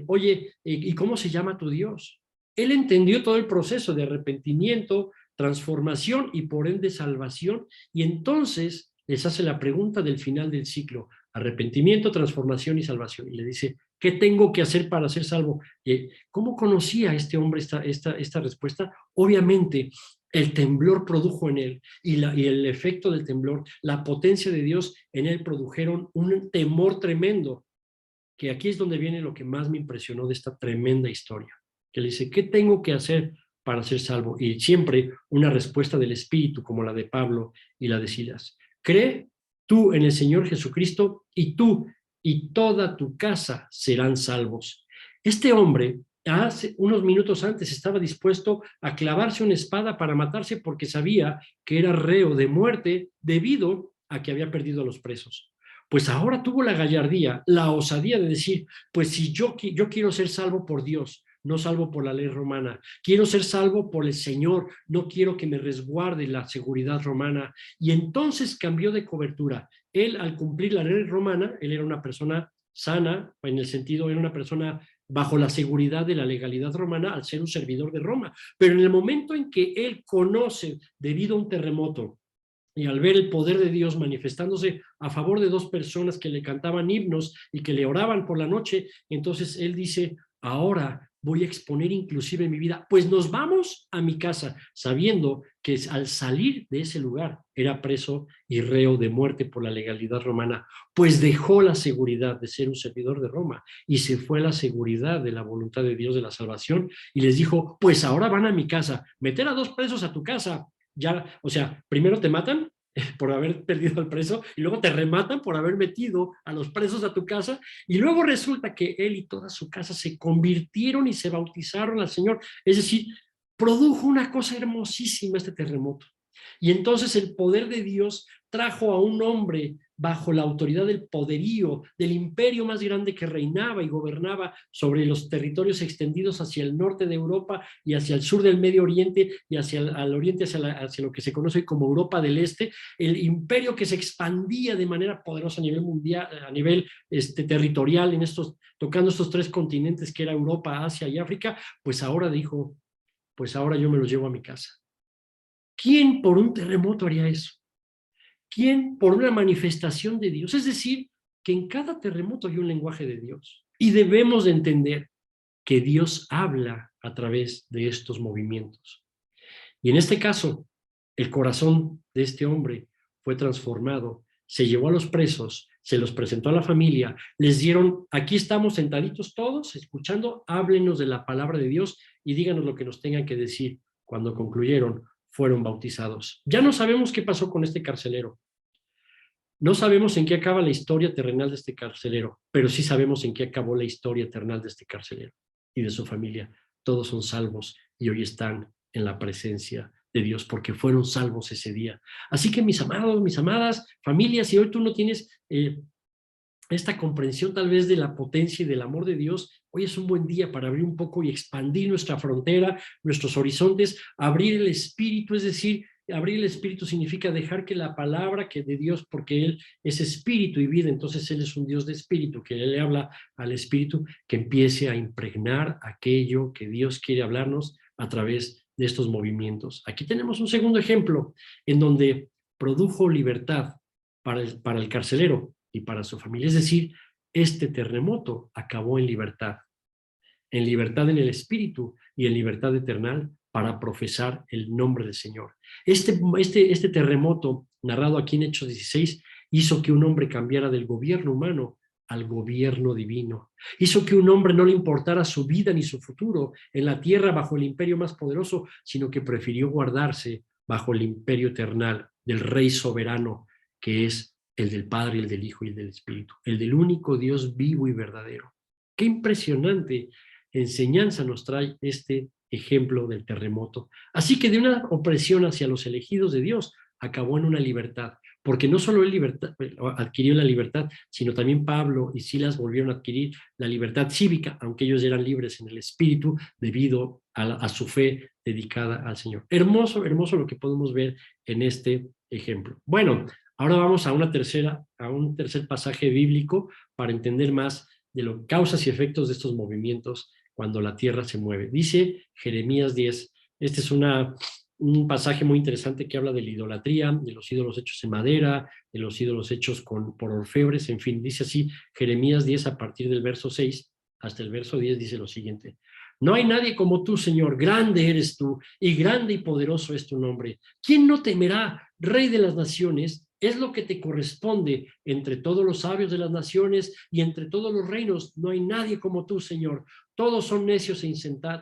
oye, ¿y cómo se llama tu Dios? Él entendió todo el proceso de arrepentimiento, transformación y por ende salvación, y entonces les hace la pregunta del final del ciclo: arrepentimiento, transformación y salvación. Y le dice: ¿qué tengo que hacer para ser salvo? ¿Cómo conocía este hombre esta respuesta? Obviamente, el temblor produjo en él, y el efecto del temblor, la potencia de Dios en él produjeron un temor tremendo, que aquí es donde viene lo que más me impresionó de esta tremenda historia, que le dice: ¿qué tengo que hacer para ser salvo? Y siempre una respuesta del Espíritu, como la de Pablo y la de Silas: cree tú en el Señor Jesucristo y tú y toda tu casa serán salvos. Este hombre, hace unos minutos antes, estaba dispuesto a clavarse una espada para matarse porque sabía que era reo de muerte debido a que había perdido a los presos. Pues ahora tuvo la gallardía, la osadía de decir: pues si yo quiero ser salvo por Dios, no salvo por la ley romana, quiero ser salvo por el Señor, no quiero que me resguarde la seguridad romana. Y entonces cambió de cobertura. Él, al cumplir la ley romana, él era una persona sana, en el sentido, era una persona bajo la seguridad de la legalidad romana al ser un servidor de Roma. Pero en el momento en que él conoce, debido a un terremoto, y al ver el poder de Dios manifestándose a favor de dos personas que le cantaban himnos y que le oraban por la noche, entonces él dice, ahora voy a exponer inclusive mi vida, pues nos vamos a mi casa, sabiendo que al salir de ese lugar era preso y reo de muerte por la legalidad romana, pues dejó la seguridad de ser un servidor de Roma y se fue a la seguridad de la voluntad de Dios de la salvación y les dijo, pues ahora van a mi casa, meter a dos presos a tu casa, ya, o sea, primero te matan por haber perdido al preso y luego te rematan por haber metido a los presos a tu casa y luego resulta que él y toda su casa se convirtieron y se bautizaron al Señor. Es decir, produjo una cosa hermosísima este terremoto. Y entonces el poder de Dios trajo a un hombre bajo la autoridad del poderío, del imperio más grande que reinaba y gobernaba sobre los territorios extendidos hacia el norte de Europa y hacia el sur del Medio Oriente y hacia el oriente, hacia lo que se conoce como Europa del Este, el imperio que se expandía de manera poderosa a nivel mundial, a nivel territorial, tocando estos tres continentes que era Europa, Asia y África, pues ahora dijo, pues ahora yo me los llevo a mi casa. ¿Quién por un terremoto haría eso? ¿Quién por una manifestación de Dios? Es decir, que en cada terremoto hay un lenguaje de Dios. Y debemos de entender que Dios habla a través de estos movimientos. Y en este caso, el corazón de este hombre fue transformado, se llevó a los presos, se los presentó a la familia, les dieron, aquí estamos sentaditos todos, escuchando, háblenos de la palabra de Dios y díganos lo que nos tengan que decir. Cuando concluyeron, fueron bautizados. Ya no sabemos qué pasó con este carcelero. No sabemos en qué acaba la historia terrenal de este carcelero, pero sí sabemos en qué acabó la historia eternal de este carcelero y de su familia. Todos son salvos y hoy están en la presencia de Dios porque fueron salvos ese día. Así que mis amados, mis amadas, familias, si hoy tú no tienes esta comprensión tal vez de la potencia y del amor de Dios, hoy es un buen día para abrir un poco y expandir nuestra frontera, nuestros horizontes, abrir el espíritu, es decir, abrir el espíritu significa dejar que la palabra que de Dios, porque Él es espíritu y vida, entonces Él es un Dios de espíritu, que Él le habla al espíritu, que empiece a impregnar aquello que Dios quiere hablarnos a través de estos movimientos. Aquí tenemos un segundo ejemplo en donde produjo libertad para el carcelero y para su familia. Es decir, este terremoto acabó en libertad en el espíritu y en libertad eterna para profesar el nombre del Señor. Este terremoto, narrado aquí en Hechos 16, hizo que un hombre cambiara del gobierno humano al gobierno divino. Hizo que un hombre no le importara su vida ni su futuro en la tierra bajo el imperio más poderoso, sino que prefirió guardarse bajo el imperio eternal del Rey soberano, que es el del Padre, el del Hijo y el del Espíritu, el del único Dios vivo y verdadero. Qué impresionante enseñanza nos trae este ejemplo del terremoto. Así que de una opresión hacia los elegidos de Dios acabó en una libertad, porque no solo él adquirió la libertad, sino también Pablo y Silas volvieron a adquirir la libertad cívica, aunque ellos eran libres en el espíritu debido a su fe dedicada al Señor. Hermoso, hermoso lo que podemos ver en este ejemplo. Bueno, ahora vamos a un tercer pasaje bíblico para entender más de las causas y efectos de estos movimientos cuando la tierra se mueve. Dice Jeremías 10, este es un pasaje muy interesante que habla de la idolatría, de los ídolos hechos en madera, de los ídolos hechos por orfebres, en fin, dice así Jeremías 10 a partir del verso 6 hasta el verso 10 dice lo siguiente: no hay nadie como tú, Señor, grande eres tú, y grande y poderoso es tu nombre. ¿Quién no temerá, Rey de las naciones? Es lo que te corresponde entre todos los sabios de las naciones y entre todos los reinos. No hay nadie como tú, Señor. Todos son necios e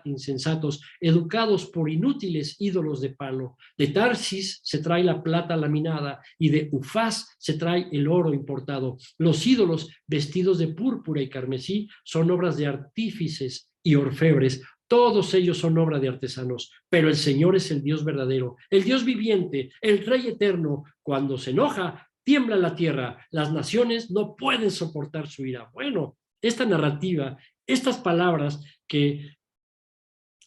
insensatos, educados por inútiles ídolos de palo. De Tarsis se trae la plata laminada y de Ufaz se trae el oro importado. Los ídolos vestidos de púrpura y carmesí son obras de artífices y orfebres. Todos ellos son obra de artesanos, pero el Señor es el Dios verdadero, el Dios viviente, el Rey eterno. Cuando se enoja, tiembla la tierra. Las naciones no pueden soportar su ira. Bueno, esta narrativa, estas palabras que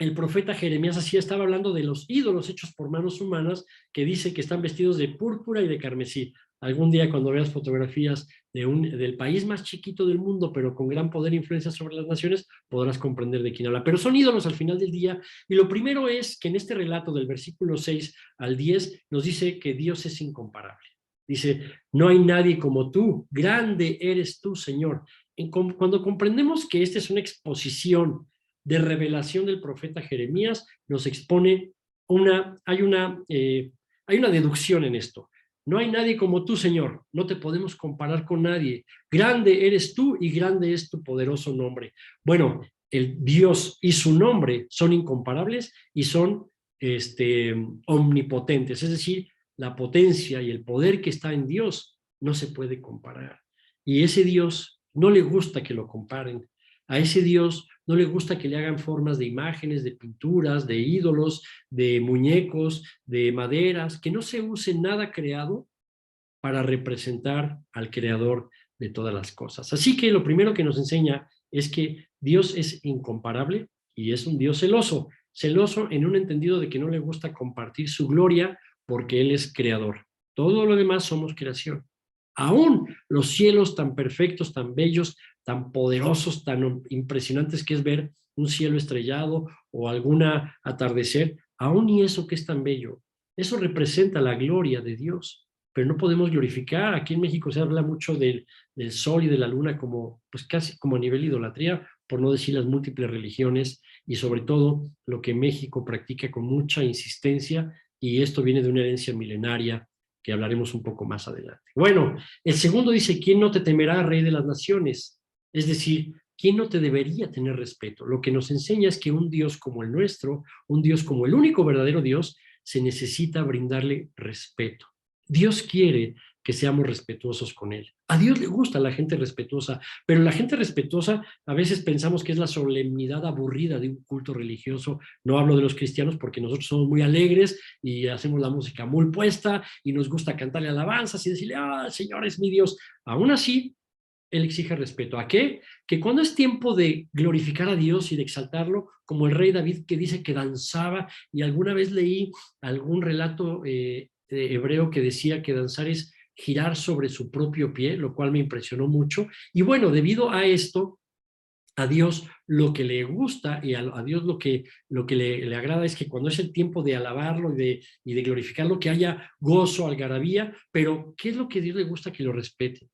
el profeta Jeremías así estaba hablando de los ídolos hechos por manos humanas, que dice que están vestidos de púrpura y de carmesí. Algún día cuando veas fotografías del país más chiquito del mundo, pero con gran poder e influencia sobre las naciones, podrás comprender de quién habla. Pero son ídolos al final del día. Y lo primero es que en este relato del versículo 6 al 10 nos dice que Dios es incomparable. Dice, no hay nadie como tú, grande eres tú, Señor. Cuando comprendemos que esta es una exposición de revelación del profeta Jeremías, nos expone hay una deducción en esto. No hay nadie como tú, Señor, no te podemos comparar con nadie. Grande eres tú y grande es tu poderoso nombre. Bueno, el Dios y su nombre son incomparables y son omnipotentes, es decir, la potencia y el poder que está en Dios no se puede comparar. Y ese Dios no le gusta que lo comparen. A ese Dios no le gusta que le hagan formas de imágenes, de pinturas, de ídolos, de muñecos, de maderas, que no se use nada creado para representar al creador de todas las cosas. Así que lo primero que nos enseña es que Dios es incomparable y es un Dios celoso, celoso en un entendido de que no le gusta compartir su gloria porque Él es creador. Todo lo demás somos creación. Aún los cielos tan perfectos, tan bellos, tan poderosos, tan impresionantes que es ver un cielo estrellado o alguna atardecer, aún y eso que es tan bello, eso representa la gloria de Dios, pero no podemos glorificar. Aquí en México se habla mucho del sol y de la luna como, pues casi como a nivel idolatría, por no decir las múltiples religiones y sobre todo lo que México practica con mucha insistencia, y esto viene de una herencia milenaria que hablaremos un poco más adelante. Bueno, el segundo dice, ¿quién no te temerá, Rey de las Naciones? Es decir, ¿quién no te debería tener respeto? Lo que nos enseña es que un Dios como el nuestro, un Dios como el único verdadero Dios, se necesita brindarle respeto. Dios quiere que seamos respetuosos con Él. A Dios le gusta la gente respetuosa, pero la gente respetuosa a veces pensamos que es la solemnidad aburrida de un culto religioso. No hablo de los cristianos porque nosotros somos muy alegres y hacemos la música muy puesta y nos gusta cantarle alabanzas y decirle, ah, Señor es mi Dios. Aún así, Él exige respeto. ¿A qué? Que cuando es tiempo de glorificar a Dios y de exaltarlo, como el rey David que dice que danzaba, y alguna vez leí algún relato hebreo que decía que danzar es girar sobre su propio pie, lo cual me impresionó mucho. Y bueno, debido a esto, a Dios lo que le gusta y a Dios lo que le agrada es que cuando es el tiempo de alabarlo y de glorificarlo, que haya gozo, algarabía, pero ¿qué es lo que a Dios le gusta? Que lo respete,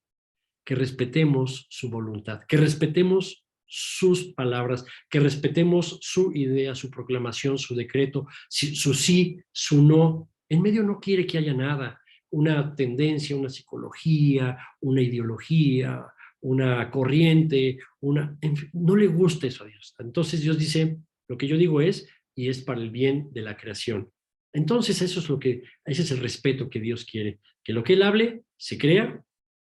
que respetemos su voluntad, que respetemos sus palabras, que respetemos su idea, su proclamación, su decreto, su sí, su no. En medio no quiere que haya nada, una tendencia, una psicología, una ideología, una corriente, en fin, no le gusta eso a Dios. Entonces Dios dice, lo que yo digo es, y es para el bien de la creación. Entonces eso es ese es el respeto que Dios quiere, que lo que Él hable se crea,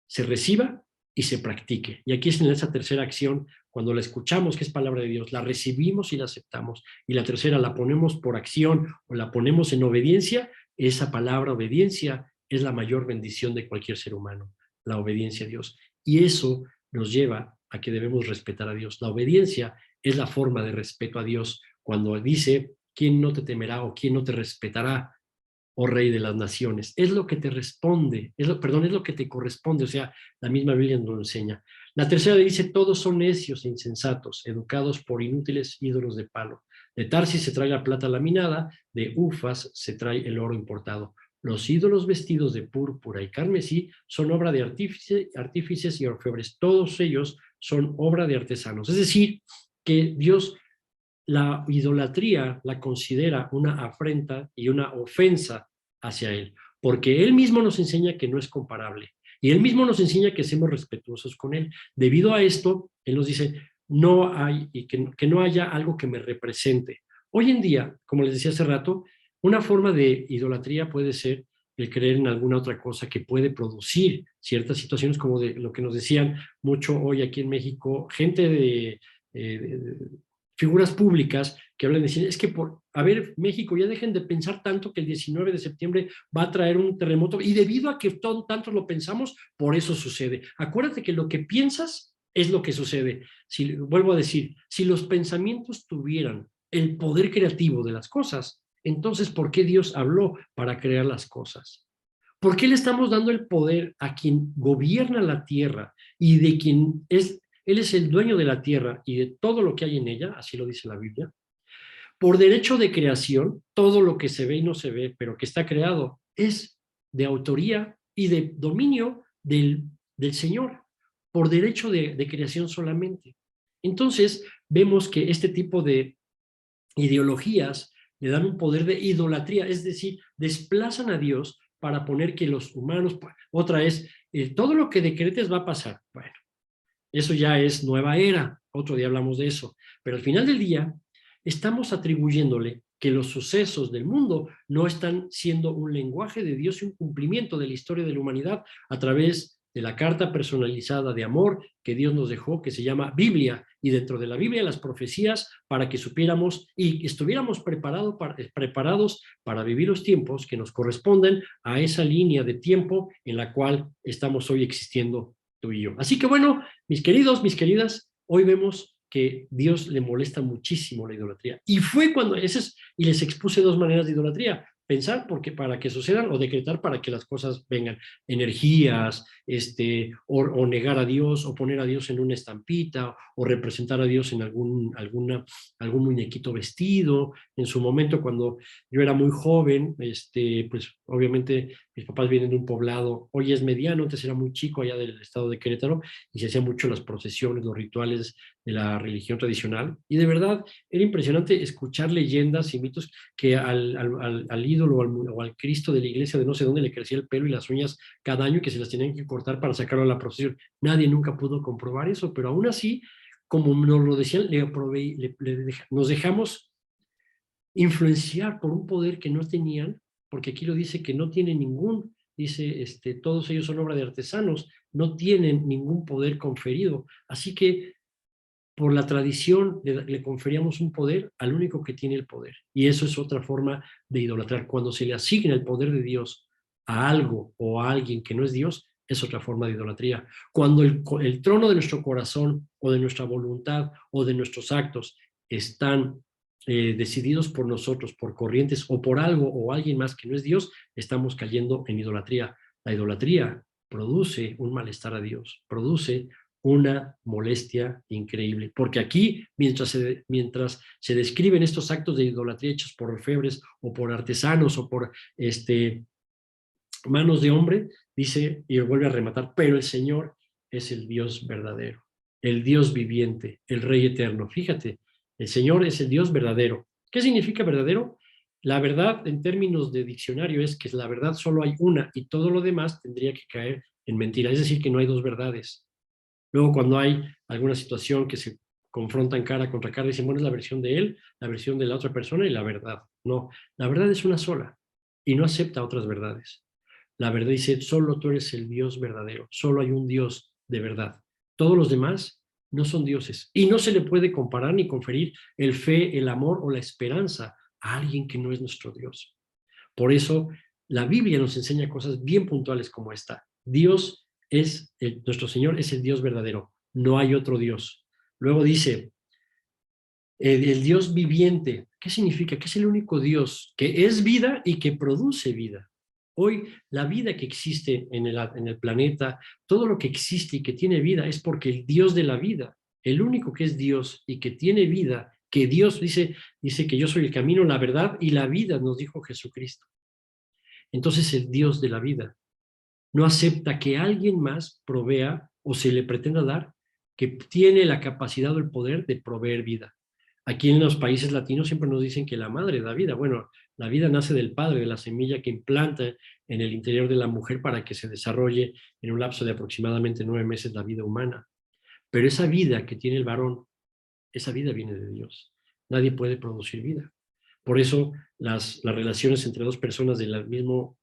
se reciba y se practique. Y aquí es en esa tercera acción, cuando la escuchamos, que es palabra de Dios, la recibimos y la aceptamos. Y la tercera la ponemos por acción o la ponemos en obediencia, esa palabra obediencia es la mayor bendición de cualquier ser humano, la obediencia a Dios. Y eso nos lleva a que debemos respetar a Dios. La obediencia es la forma de respeto a Dios. Cuando dice, ¿quién no te temerá o quién no te respetará? Oh Rey de las Naciones. Es lo que te responde, es lo que te corresponde, o sea, la misma Biblia nos lo enseña. La tercera dice, todos son necios e insensatos, educados por inútiles ídolos de palo. De Tarsis se trae la plata laminada, de Ufas se trae el oro importado. Los ídolos vestidos de púrpura y carmesí son obra de artífices y orfebres. Todos ellos son obra de artesanos. Es decir, que Dios la idolatría la considera una afrenta y una ofensa hacia Él, porque Él mismo nos enseña que no es comparable y Él mismo nos enseña que seamos respetuosos con Él. Debido a esto, Él nos dice, no hay, y que no haya algo que me represente. Hoy en día, como les decía hace rato, una forma de idolatría puede ser el creer en alguna otra cosa que puede producir ciertas situaciones, como de lo que nos decían mucho hoy aquí en México, gente de figuras públicas que hablan de decir, es que a ver, México, ya dejen de pensar tanto que el 19 de septiembre va a traer un terremoto, y debido a que tanto lo pensamos, por eso sucede. Acuérdate que lo que piensas es lo que sucede. Vuelvo a decir, si los pensamientos tuvieran el poder creativo de las cosas. Entonces, ¿por qué Dios habló para crear las cosas? ¿Por qué le estamos dando el poder a quien gobierna la tierra y de quien él es el dueño de la tierra y de todo lo que hay en ella? Así lo dice la Biblia. Por derecho de creación, todo lo que se ve y no se ve, pero que está creado, es de autoría y de dominio del Señor, por derecho de creación solamente. Entonces, vemos que este tipo de ideologías le dan un poder de idolatría, es decir, desplazan a Dios para poner que los humanos, otra es, todo lo que decretes va a pasar. Bueno, eso ya es nueva era, otro día hablamos de eso, pero al final del día estamos atribuyéndole que los sucesos del mundo no están siendo un lenguaje de Dios y un cumplimiento de la historia de la humanidad a través de la carta personalizada de amor que Dios nos dejó, que se llama Biblia, y dentro de la Biblia las profecías para que supiéramos y estuviéramos preparados para vivir los tiempos que nos corresponden a esa línea de tiempo en la cual estamos hoy existiendo tú y yo. Así que bueno, mis queridos, mis queridas, hoy vemos que Dios le molesta muchísimo la idolatría. Y fue cuando, y les expuse dos maneras de idolatría: pensar porque para que sucedan o decretar para que las cosas vengan, energías, o negar a Dios, o poner a Dios en una estampita, o representar a Dios en algún muñequito vestido. En su momento, cuando yo era muy joven, pues obviamente mis papás vienen de un poblado, hoy es mediano, antes era muy chico, allá del estado de Querétaro, y se hacían mucho las procesiones, los rituales de la religión tradicional, y de verdad era impresionante escuchar leyendas y mitos que al ídolo o al Cristo de la iglesia de no sé dónde le crecía el pelo y las uñas cada año, que se las tenían que cortar para sacarlo a la procesión. Nadie nunca pudo comprobar eso, pero aún así, como nos lo decían, nos dejamos influenciar por un poder que no tenían, porque aquí lo dice que no tiene ningún, dice, todos ellos son obra de artesanos, no tienen ningún poder conferido. Así que por la tradición le conferíamos un poder al único que tiene el poder. Y eso es otra forma de idolatrar. Cuando se le asigna el poder de Dios a algo o a alguien que no es Dios, es otra forma de idolatría. Cuando el trono de nuestro corazón o de nuestra voluntad o de nuestros actos están decididos por nosotros, por corrientes o por algo o alguien más que no es Dios, estamos cayendo en idolatría. La idolatría produce un malestar a Dios, produce una molestia increíble, porque aquí, mientras se describen estos actos de idolatría hechos por orfebres o por artesanos o por manos de hombre, dice y vuelve a rematar, pero el Señor es el Dios verdadero, el Dios viviente, el Rey eterno. Fíjate, el Señor es el Dios verdadero. ¿Qué significa verdadero? La verdad, en términos de diccionario, es que la verdad solo hay una y todo lo demás tendría que caer en mentira. Es decir, que no hay dos verdades. Luego, cuando hay alguna situación que se confrontan cara contra cara, dicen, bueno, es la versión de él, la versión de la otra persona y la verdad. No, la verdad es una sola y no acepta otras verdades. La verdad dice, solo tú eres el Dios verdadero, solo hay un Dios de verdad. Todos los demás no son dioses y no se le puede comparar ni conferir el fe, el amor o la esperanza a alguien que no es nuestro Dios. Por eso la Biblia nos enseña cosas bien puntuales como esta. Nuestro Señor es el Dios verdadero, no hay otro Dios. Luego dice, el Dios viviente. ¿Qué significa? Que es el único Dios que es vida y que produce vida. Hoy la vida que existe en el planeta, todo lo que existe y que tiene vida es porque el Dios de la vida, el único que es Dios y que tiene vida, que Dios dice que yo soy el camino, la verdad y la vida, nos dijo Jesucristo. Entonces el Dios de la vida no acepta que alguien más provea o se le pretenda dar que tiene la capacidad o el poder de proveer vida. Aquí en los países latinos siempre nos dicen que la madre da vida. Bueno, la vida nace del padre, de la semilla que implanta en el interior de la mujer para que se desarrolle en un lapso de aproximadamente 9 meses la vida humana. Pero esa vida que tiene el varón, esa vida viene de Dios. Nadie puede producir vida. Por eso las relaciones entre dos personas del mismo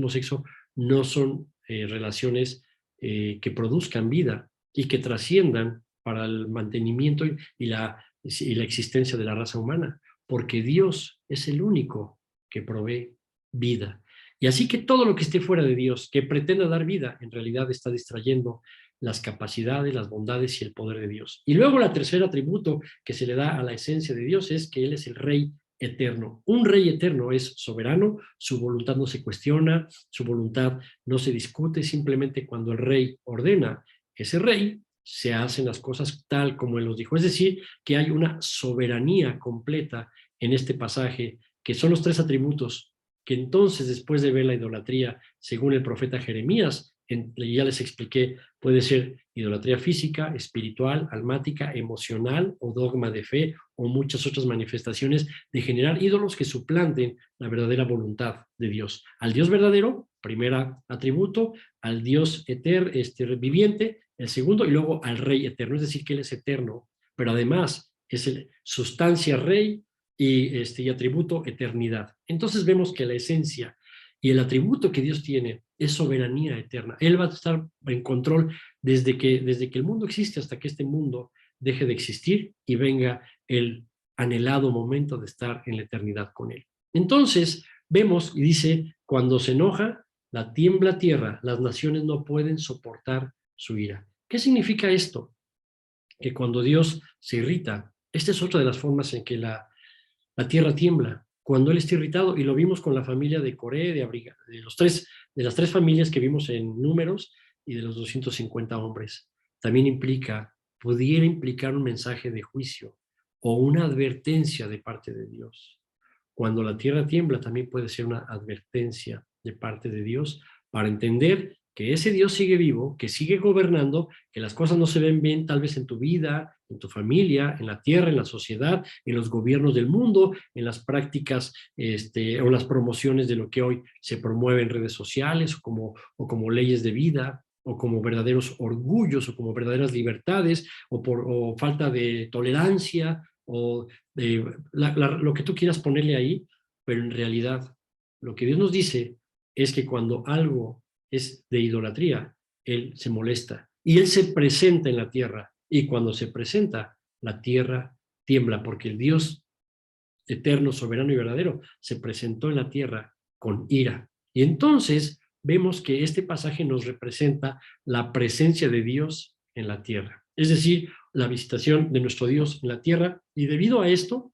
sexo no son relaciones que produzcan vida y que trasciendan para el mantenimiento y la existencia de la raza humana, porque Dios es el único que provee vida. Y así que todo lo que esté fuera de Dios, que pretenda dar vida, en realidad está distrayendo las capacidades, las bondades y el poder de Dios. Y luego el tercer atributo que se le da a la esencia de Dios es que Él es el Rey eterno. Un Rey eterno es soberano, su voluntad no se cuestiona, su voluntad no se discute, simplemente cuando el Rey ordena, ese Rey se hacen las cosas tal como Él los dijo. Es decir, que hay una soberanía completa en este pasaje, que son los tres atributos que entonces, después de ver la idolatría, según el profeta Jeremías, ya les expliqué, puede ser idolatría física, espiritual, almática, emocional o dogma de fe o muchas otras manifestaciones de generar ídolos que suplanten la verdadera voluntad de Dios. Al Dios verdadero, primer atributo, al Dios viviente, el segundo, y luego al Rey eterno, es decir, que Él es eterno, pero además es sustancia Rey y atributo eternidad. Entonces vemos que la esencia y el atributo que Dios tiene es soberanía eterna. Él va a estar en control desde que el mundo existe hasta que este mundo deje de existir y venga el anhelado momento de estar en la eternidad con Él. Entonces vemos y dice, cuando se enoja, la tiembla tierra, las naciones no pueden soportar su ira. ¿Qué significa esto? Que cuando Dios se irrita, esta es otra de las formas en que la tierra tiembla cuando Él está irritado, y lo vimos con la familia de Coré, de las tres familias que vimos en Números y de los 250 hombres. También pudiera implicar un mensaje de juicio o una advertencia de parte de Dios. Cuando la tierra tiembla también puede ser una advertencia de parte de Dios para entender que ese Dios sigue vivo, que sigue gobernando, que las cosas no se ven bien tal vez en tu vida, en tu familia, en la tierra, en la sociedad, en los gobiernos del mundo, en las prácticas o las promociones de lo que hoy se promueve en redes sociales o como leyes de vida, o como verdaderos orgullos, o como verdaderas libertades, o falta de tolerancia, o lo que tú quieras ponerle ahí, pero en realidad lo que Dios nos dice es que cuando algo es de idolatría, Él se molesta y Él se presenta en la tierra, y cuando se presenta, la tierra tiembla, porque el Dios eterno, soberano y verdadero se presentó en la tierra con ira. Y entonces vemos que este pasaje nos representa la presencia de Dios en la tierra, es decir, la visitación de nuestro Dios en la tierra, y debido a esto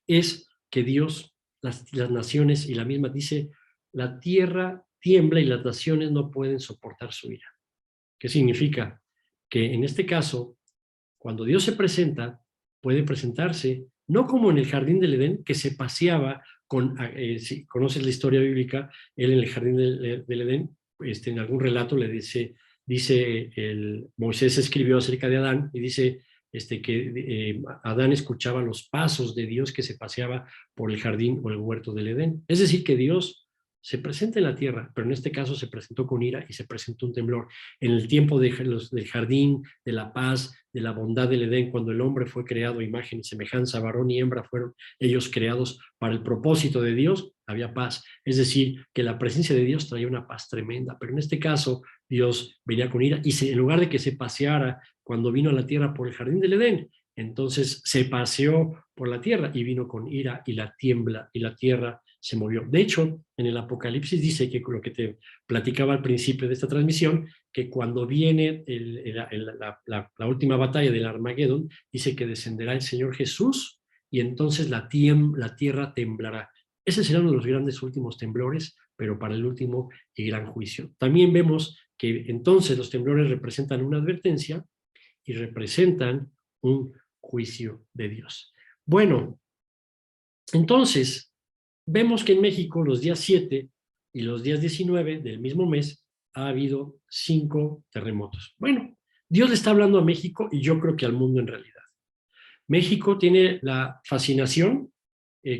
es que Dios, las naciones, y la misma dice, la tierra tiembla y las naciones no pueden soportar su ira. ¿Qué significa? Que en este caso, cuando Dios se presenta, puede presentarse no como en el jardín del Edén, que se paseaba si conoces la historia bíblica, él en el jardín del Edén, en algún relato le dice Moisés escribió acerca de Adán y dice que Adán escuchaba los pasos de Dios que se paseaba por el jardín o el huerto del Edén. Es decir, que Dios se presenta en la tierra, pero en este caso se presentó con ira y se presentó un temblor. En el tiempo del jardín, de la paz, de la bondad del Edén, cuando el hombre fue creado a imagen y semejanza, varón y hembra fueron ellos creados para el propósito de Dios, había paz. Es decir, que la presencia de Dios traía una paz tremenda, pero en este caso Dios venía con ira y en lugar de que se paseara cuando vino a la tierra por el jardín del Edén, entonces se paseó por la tierra y vino con ira y la tierra se movió. De hecho, en el Apocalipsis dice que lo que te platicaba al principio de esta transmisión, que cuando viene la última batalla del Armagedón, dice que descenderá el Señor Jesús y entonces la tierra temblará. Ese será uno de los grandes últimos temblores, pero para el último y gran juicio. También vemos que entonces los temblores representan una advertencia y representan un juicio de Dios. Bueno, entonces, vemos que en México los días 7 y los días 19 del mismo mes ha habido 5 terremotos. Bueno, Dios le está hablando a México y yo creo que al mundo en realidad. México tiene la fascinación,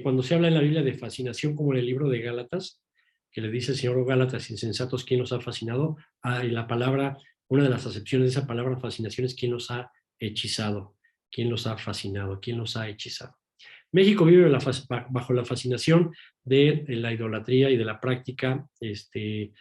cuando se habla en la Biblia de fascinación, como en el libro de Gálatas, que le dice el Señor, oh Gálatas insensatos, ¿quién los ha fascinado? Y la palabra, una de las acepciones de esa palabra fascinación es ¿quién los ha hechizado? ¿Quién los ha fascinado? ¿Quién los ha hechizado? México vive bajo la fascinación de la idolatría y de la práctica desde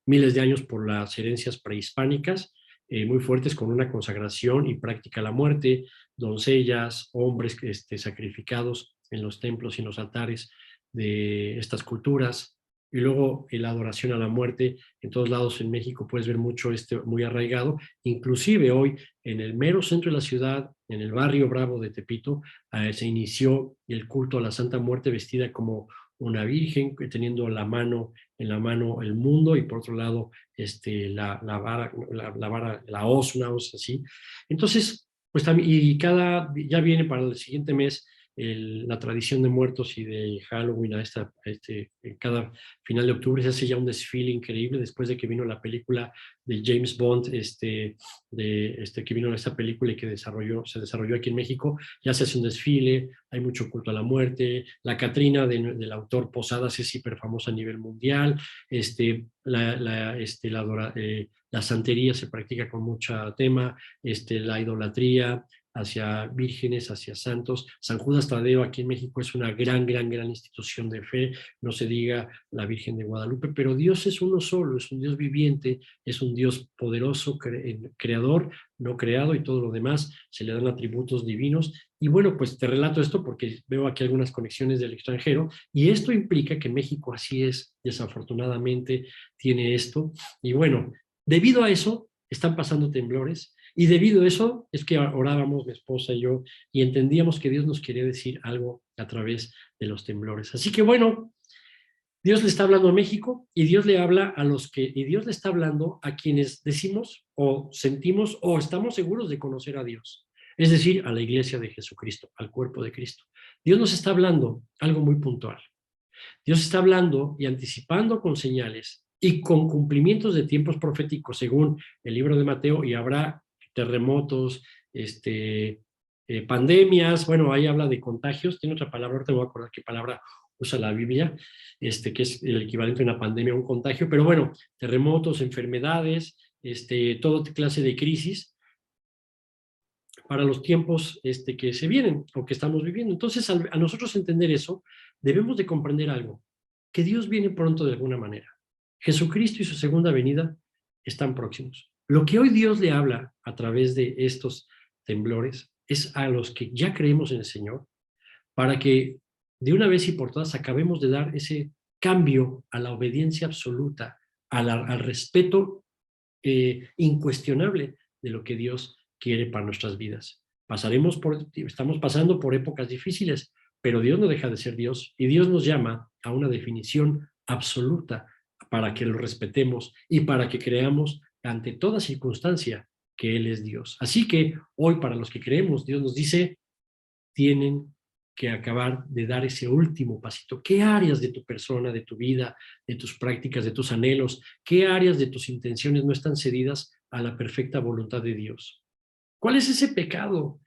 miles de años por las herencias prehispánicas, muy fuertes, con una consagración y práctica a la muerte, doncellas, hombres sacrificados en los templos y en los altares de estas culturas, y luego la adoración a la muerte. En todos lados en México puedes ver mucho muy arraigado, inclusive hoy en el mero centro de la ciudad, en el barrio Bravo de Tepito, se inició el culto a la Santa Muerte vestida como una virgen, teniendo en la mano el mundo, y por otro lado la vara, la hoz, una hoz así. Entonces, pues también, ya viene para el siguiente mes la tradición de muertos y de Halloween, cada final de octubre se hace ya un desfile increíble después de que vino la película de James Bond, que vino esta película y que se desarrolló aquí en México. Ya se hace un desfile, hay mucho culto a la muerte. La Catrina del autor Posadas es hiper famosa a nivel mundial. La santería se practica con mucha tema, la idolatría hacia vírgenes, hacia santos. San Judas Tadeo aquí en México es una gran institución de fe, no se diga la Virgen de Guadalupe, pero Dios es uno solo, es un Dios viviente, es un Dios poderoso, creador, no creado, y todo lo demás se le dan atributos divinos. Y bueno, pues te relato esto porque veo aquí algunas conexiones del extranjero, y esto implica que México así es, desafortunadamente tiene esto. Y bueno, debido a eso están pasando temblores, y debido a eso es que orábamos mi esposa y yo, y entendíamos que Dios nos quería decir algo a través de los temblores. Así que bueno, Dios le está hablando a México, y Dios le habla y Dios le está hablando a quienes decimos o sentimos o estamos seguros de conocer a Dios. Es decir, a la iglesia de Jesucristo, al cuerpo de Cristo. Dios nos está hablando algo muy puntual. Dios está hablando y anticipando con señales y con cumplimientos de tiempos proféticos según el libro de Mateo, y habrá terremotos, pandemias. Bueno, ahí habla de contagios, tiene otra palabra, ahorita me voy a acordar qué palabra usa la Biblia, que es el equivalente a una pandemia, un contagio, pero bueno, terremotos, enfermedades, toda clase de crisis para los tiempos que se vienen o que estamos viviendo. Entonces, a nosotros entender eso, debemos de comprender algo, que Dios viene pronto de alguna manera. Jesucristo y su segunda venida están próximos. Lo que hoy Dios le habla a través de estos temblores es a los que ya creemos en el Señor, para que de una vez y por todas acabemos de dar ese cambio a la obediencia absoluta, al respeto incuestionable de lo que Dios quiere para nuestras vidas. Estamos pasando por épocas difíciles, pero Dios no deja de ser Dios, y Dios nos llama a una definición absoluta para que lo respetemos y para que creamos ante toda circunstancia que Él es Dios. Así que hoy, para los que creemos, Dios nos dice: tienen que acabar de dar ese último pasito. ¿Qué áreas de tu persona, de tu vida, de tus prácticas, de tus anhelos, qué áreas de tus intenciones no están cedidas a la perfecta voluntad de Dios? ¿Cuál es ese pecado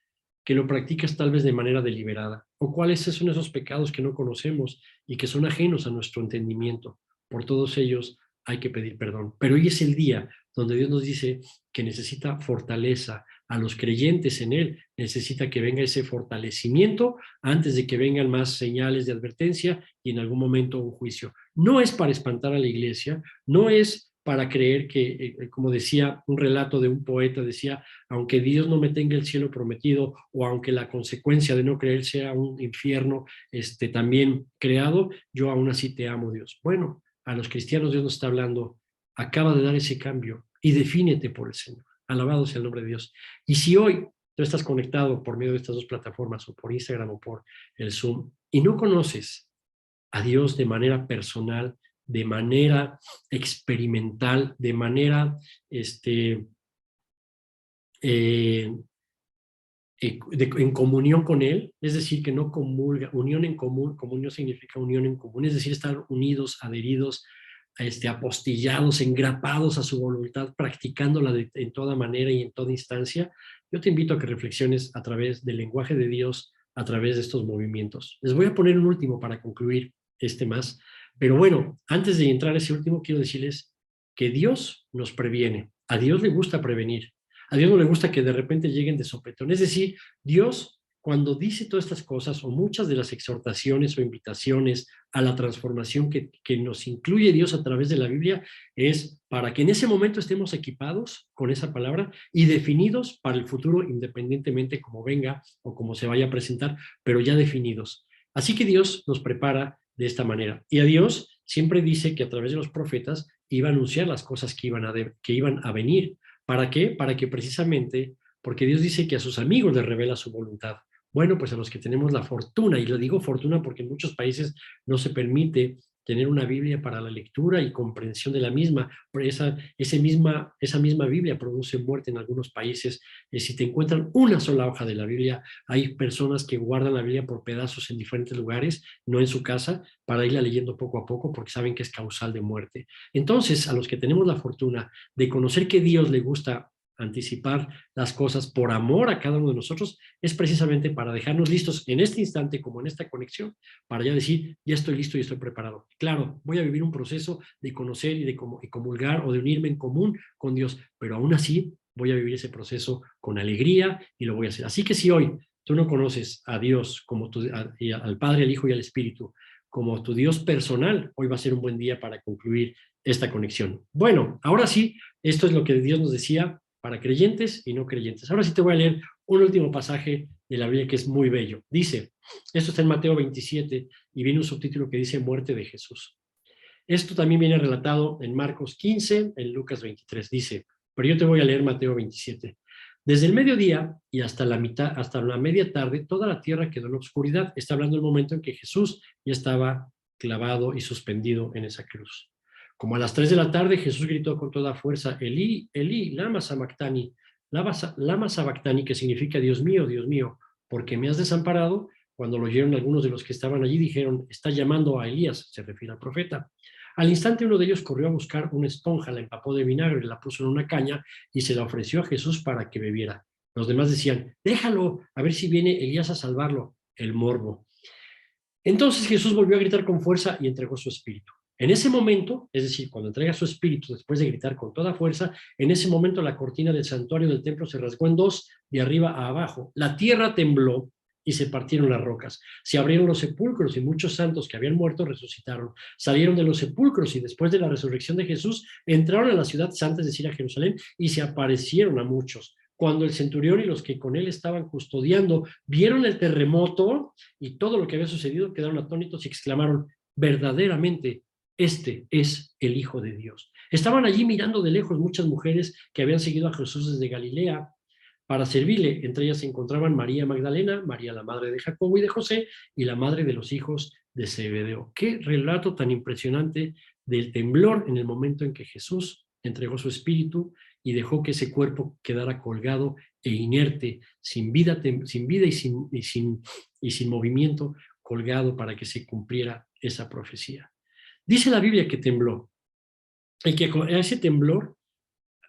que lo practicas tal vez de manera deliberada? ¿O cuáles son esos pecados que no conocemos y que son ajenos a nuestro entendimiento? Por todos ellos hay que pedir perdón. Pero hoy es el día donde Dios nos dice que necesita fortaleza. A los creyentes en Él necesita que venga ese fortalecimiento antes de que vengan más señales de advertencia y en algún momento un juicio. No es para espantar a la iglesia, no es para creer que, como decía un relato de un poeta, decía: aunque Dios no me tenga el cielo prometido, o aunque la consecuencia de no creer sea un infierno también creado, yo aún así te amo, Dios. Bueno, a los cristianos Dios nos está hablando: acaba de dar ese cambio y defínete por el Señor. Alabado sea el nombre de Dios. Y si hoy tú estás conectado por medio de estas dos plataformas, o por Instagram o por el Zoom, y no conoces a Dios de manera personal, de manera experimental, de manera eh, en comunión con Él, es decir, que no comulga. Unión en común, comunión significa unión en común, es decir, estar unidos, adheridos, apostillados, engrapados a su voluntad, practicándola en toda manera y en toda instancia. Yo te invito a que reflexiones a través del lenguaje de Dios, a través de estos movimientos. Les voy a poner un último para concluir más, pero bueno, antes de entrar a ese último, quiero decirles que Dios nos previene. A Dios le gusta prevenir. A Dios no le gusta que de repente lleguen de sopetón. Es decir, Dios, cuando dice todas estas cosas, o muchas de las exhortaciones o invitaciones a la transformación que nos incluye Dios a través de la Biblia, es para que en ese momento estemos equipados con esa palabra y definidos para el futuro, independientemente cómo venga o cómo se vaya a presentar, pero ya definidos. Así que Dios nos prepara de esta manera. Y a Dios siempre dice que a través de los profetas iba a anunciar las cosas que iban a venir. ¿Para qué? Para que precisamente, porque Dios dice que a sus amigos les revela su voluntad. Bueno, pues a los que tenemos la fortuna, y lo digo fortuna porque en muchos países no se permite tener una Biblia para la lectura y comprensión de la misma, pero esa misma Biblia produce muerte en algunos países. Si te encuentran una sola hoja de la Biblia, hay personas que guardan la Biblia por pedazos en diferentes lugares, no en su casa, para irla leyendo poco a poco porque saben que es causal de muerte. Entonces, a los que tenemos la fortuna de conocer que Dios le gusta anticipar las cosas por amor a cada uno de nosotros, es precisamente para dejarnos listos en este instante, como en esta conexión, para ya decir, ya estoy listo y estoy preparado. Claro, voy a vivir un proceso de conocer y de comulgar o de unirme en común con Dios, pero aún así voy a vivir ese proceso con alegría y lo voy a hacer. Así que si hoy tú no conoces a Dios como al Padre, al Hijo y al Espíritu como tu Dios personal, hoy va a ser un buen día para concluir esta conexión. Bueno, ahora sí, esto es lo que Dios nos decía para creyentes y no creyentes. Ahora sí te voy a leer un último pasaje de la Biblia que es muy bello. Dice, esto está en Mateo 27 y viene un subtítulo que dice muerte de Jesús. Esto también viene relatado en Marcos 15, en Lucas 23. Dice, pero yo te voy a leer Mateo 27. Desde el mediodía y hasta la media tarde, toda la tierra quedó en obscuridad. Está hablando del momento en que Jesús ya estaba clavado y suspendido en esa cruz. Como a las 3 de la tarde, Jesús gritó con toda fuerza, Elí, Elí, lama sabactani, lama sabactani, que significa Dios mío, ¿por qué me has desamparado? Cuando lo oyeron algunos de los que estaban allí, dijeron, está llamando a Elías, se refiere al profeta. Al instante uno de ellos corrió a buscar una esponja, la empapó de vinagre, la puso en una caña y se la ofreció a Jesús para que bebiera. Los demás decían, déjalo, a ver si viene Elías a salvarlo. El morbo. Entonces Jesús volvió a gritar con fuerza y entregó su espíritu. En ese momento, es decir, cuando entrega su espíritu después de gritar con toda fuerza, en ese momento la cortina del santuario del templo se rasgó en dos, de arriba a abajo. La tierra tembló y se partieron las rocas. Se abrieron los sepulcros y muchos santos que habían muerto resucitaron. Salieron de los sepulcros y después de la resurrección de Jesús entraron a la ciudad santa, es decir, a Jerusalén, y se aparecieron a muchos. Cuando el centurión y los que con él estaban custodiando vieron el terremoto y todo lo que había sucedido, quedaron atónitos y exclamaron, verdaderamente, este es el Hijo de Dios. Estaban allí mirando de lejos muchas mujeres que habían seguido a Jesús desde Galilea para servirle. Entre ellas se encontraban María Magdalena, María la madre de Jacobo y de José, y la madre de los hijos de Zebedeo. Qué relato tan impresionante del temblor en el momento en que Jesús entregó su espíritu y dejó que ese cuerpo quedara colgado e inerte, sin vida y sin movimiento, colgado para que se cumpliera esa profecía. Dice la Biblia que tembló, y que ese temblor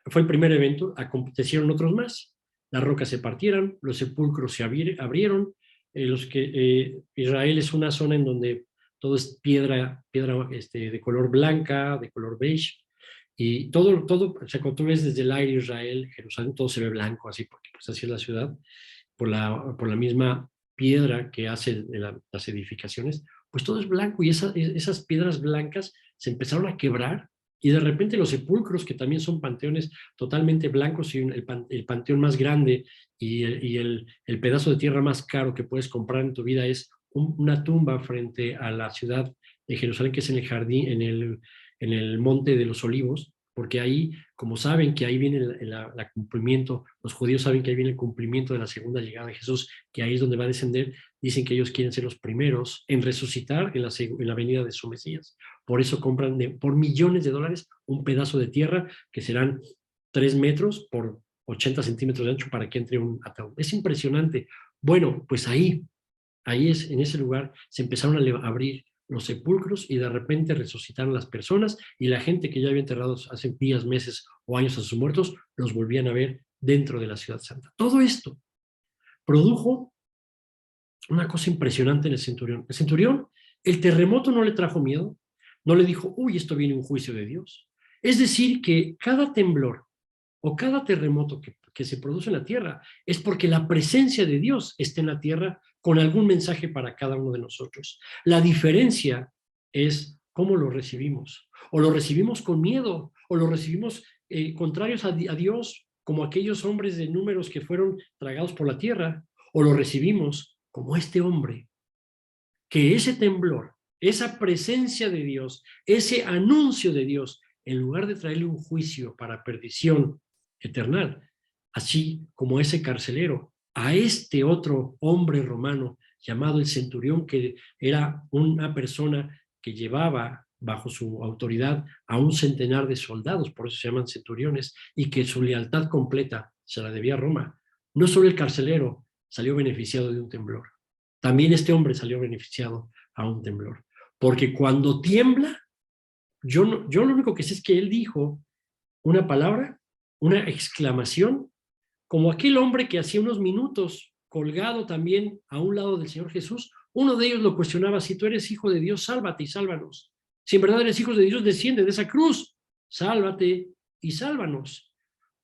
fue el primer evento, acontecieron otros más. Las rocas se partieron, los sepulcros se abrieron, Israel es una zona en donde todo es piedra de color blanca, de color beige, y todo, o sea, cuando tú ves desde el aire Israel, Jerusalén, todo se ve blanco, así, porque pues así es la ciudad, por la misma piedra que hace las edificaciones, pues todo es blanco, y esas piedras blancas se empezaron a quebrar, y de repente los sepulcros, que también son panteones totalmente blancos, y el panteón más grande el pedazo de tierra más caro que puedes comprar en tu vida es una tumba frente a la ciudad de Jerusalén, que es en el jardín, en el monte de los olivos, porque ahí, como saben que ahí viene el cumplimiento, los judíos saben que ahí viene el cumplimiento de la segunda llegada de Jesús, que ahí es donde va a descender, dicen que ellos quieren ser los primeros en resucitar en la venida de su Mesías. Por eso compran por millones de dólares un pedazo de tierra que serán 3 metros por 80 centímetros de ancho para que entre un ataúd. Es impresionante. Bueno, pues ahí en ese lugar, se empezaron a abrir los sepulcros y de repente resucitaron las personas, y la gente que ya había enterrado hace días, meses o años a sus muertos, los volvían a ver dentro de la ciudad santa. Todo esto produjo una cosa impresionante en el centurión. El centurión, el terremoto no le trajo miedo, no le dijo, uy, esto viene un juicio de Dios. Es decir, que cada temblor o cada terremoto que se produce en la tierra es porque la presencia de Dios está en la tierra con algún mensaje para cada uno de nosotros. La diferencia es cómo lo recibimos. O lo recibimos con miedo, o lo recibimos contrarios a Dios, como aquellos hombres de números que fueron tragados por la tierra, o lo recibimos como este hombre, que ese temblor esa presencia de Dios, ese anuncio de Dios, en lugar de traerle un juicio para perdición eterna, así como ese carcelero, a este otro hombre romano llamado el centurión, que era una persona que llevaba bajo su autoridad a un centenar de soldados, por eso se llaman centuriones, y que su lealtad completa se la debía a Roma. No solo el carcelero salió beneficiado de un temblor, también este hombre salió beneficiado a un temblor. Porque cuando tiembla, yo lo único que sé es que él dijo una palabra, una exclamación, como aquel hombre que hacía unos minutos colgado también a un lado del Señor Jesús, uno de ellos lo cuestionaba: si tú eres hijo de Dios, sálvate y sálvanos. Si en verdad eres hijo de Dios, desciende de esa cruz, sálvate y sálvanos.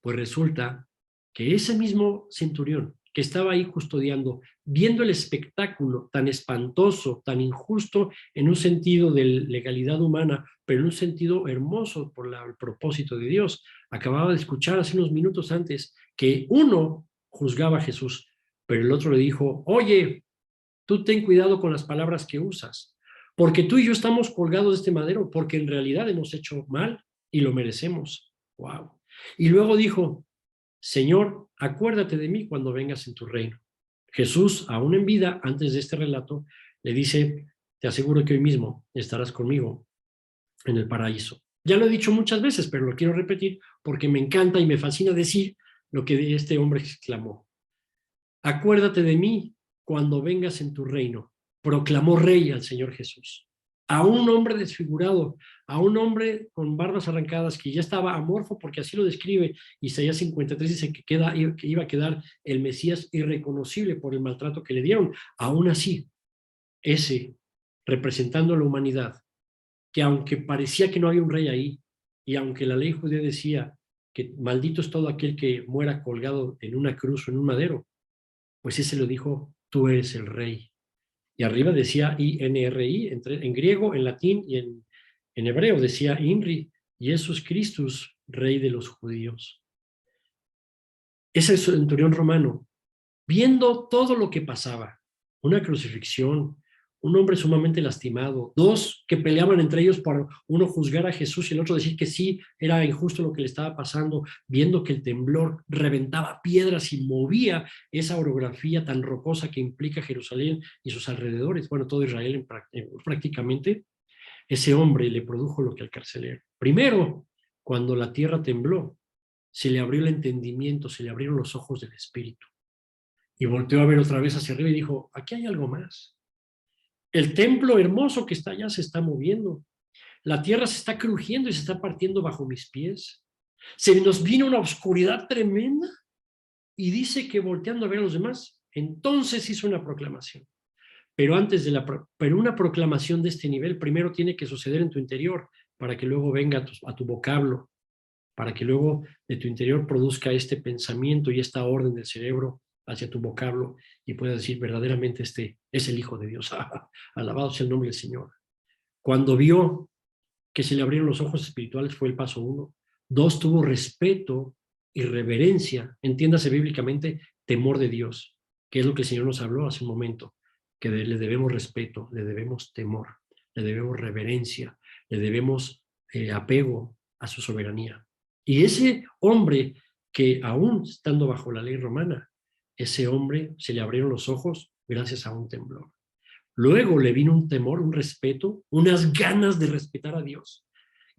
Pues resulta que ese mismo centurión que estaba ahí custodiando, viendo el espectáculo tan espantoso, tan injusto en un sentido de legalidad humana, pero en un sentido hermoso por el propósito de Dios, acababa de escuchar hace unos minutos antes que uno juzgaba a Jesús, pero el otro le dijo: oye, tú ten cuidado con las palabras que usas, porque tú y yo estamos colgados de este madero, porque en realidad hemos hecho mal y lo merecemos. Wow. Y luego dijo: Señor, acuérdate de mí cuando vengas en tu reino. Jesús, aún en vida, antes de este relato, le dice: te aseguro que hoy mismo estarás conmigo en el paraíso. Ya lo he dicho muchas veces, pero lo quiero repetir porque me encanta y me fascina decir lo que este hombre exclamó. Acuérdate de mí cuando vengas en tu reino. Proclamó rey al Señor Jesús. A un hombre desfigurado, a un hombre con barbas arrancadas, que ya estaba amorfo, porque así lo describe Isaías 53, dice que iba a quedar el Mesías irreconocible por el maltrato que le dieron. Aún así, ese, representando a la humanidad, que aunque parecía que no había un rey ahí, y aunque la ley judía decía que maldito es todo aquel que muera colgado en una cruz o en un madero, pues ese lo dijo: tú eres el rey. Y arriba decía INRI, en griego, en latín y en hebreo decía INRI, Jesús Christus, rey de los judíos. Ese centurión romano, viendo todo lo que pasaba, una crucifixión, un hombre sumamente lastimado, dos que peleaban entre ellos por uno juzgar a Jesús y el otro decir que sí, era injusto lo que le estaba pasando, viendo que el temblor reventaba piedras y movía esa orografía tan rocosa que implica Jerusalén y sus alrededores, bueno, todo Israel prácticamente. Ese hombre le produjo lo que al carcelero. Primero, cuando la tierra tembló, se le abrió el entendimiento, se le abrieron los ojos del espíritu. Y volteó a ver otra vez hacia arriba y dijo: aquí hay algo más. El templo hermoso que está allá se está moviendo. La tierra se está crujiendo y se está partiendo bajo mis pies. Se nos vino una oscuridad tremenda. Y dice que volteando a ver a los demás, entonces hizo una proclamación. Pero antes de pero una proclamación de este nivel primero tiene que suceder en tu interior para que luego venga a tu vocablo, para que luego de tu interior produzca este pensamiento y esta orden del cerebro hacia tu vocablo y puedas decir: verdaderamente este es el Hijo de Dios. Alabado sea el nombre del Señor. Cuando vio que se le abrieron los ojos espirituales fue el paso 1. 2, tuvo respeto y reverencia, entiéndase bíblicamente, temor de Dios, que es lo que el Señor nos habló hace un momento, que le debemos respeto, le debemos temor, le debemos reverencia, le debemos apego a su soberanía. Y ese hombre que aún estando bajo la ley romana, ese hombre se le abrieron los ojos gracias a un temblor. Luego le vino un temor, un respeto, unas ganas de respetar a Dios.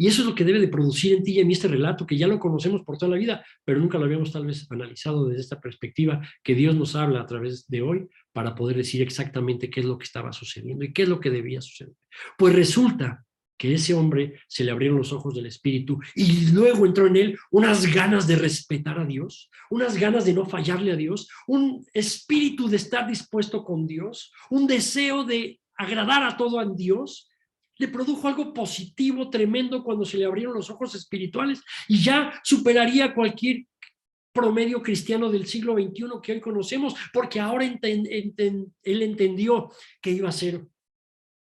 Y eso es lo que debe de producir en ti y en mí este relato, que ya lo conocemos por toda la vida, pero nunca lo habíamos tal vez analizado desde esta perspectiva, que Dios nos habla a través de hoy para poder decir exactamente qué es lo que estaba sucediendo y qué es lo que debía suceder. Pues resulta que ese hombre se le abrieron los ojos del espíritu y luego entró en él unas ganas de respetar a Dios, unas ganas de no fallarle a Dios, un espíritu de estar dispuesto con Dios, un deseo de agradar a todo a Dios. Le produjo algo positivo tremendo cuando se le abrieron los ojos espirituales y ya superaría cualquier promedio cristiano del siglo XXI que hoy conocemos, porque ahora él entendió que iba a ser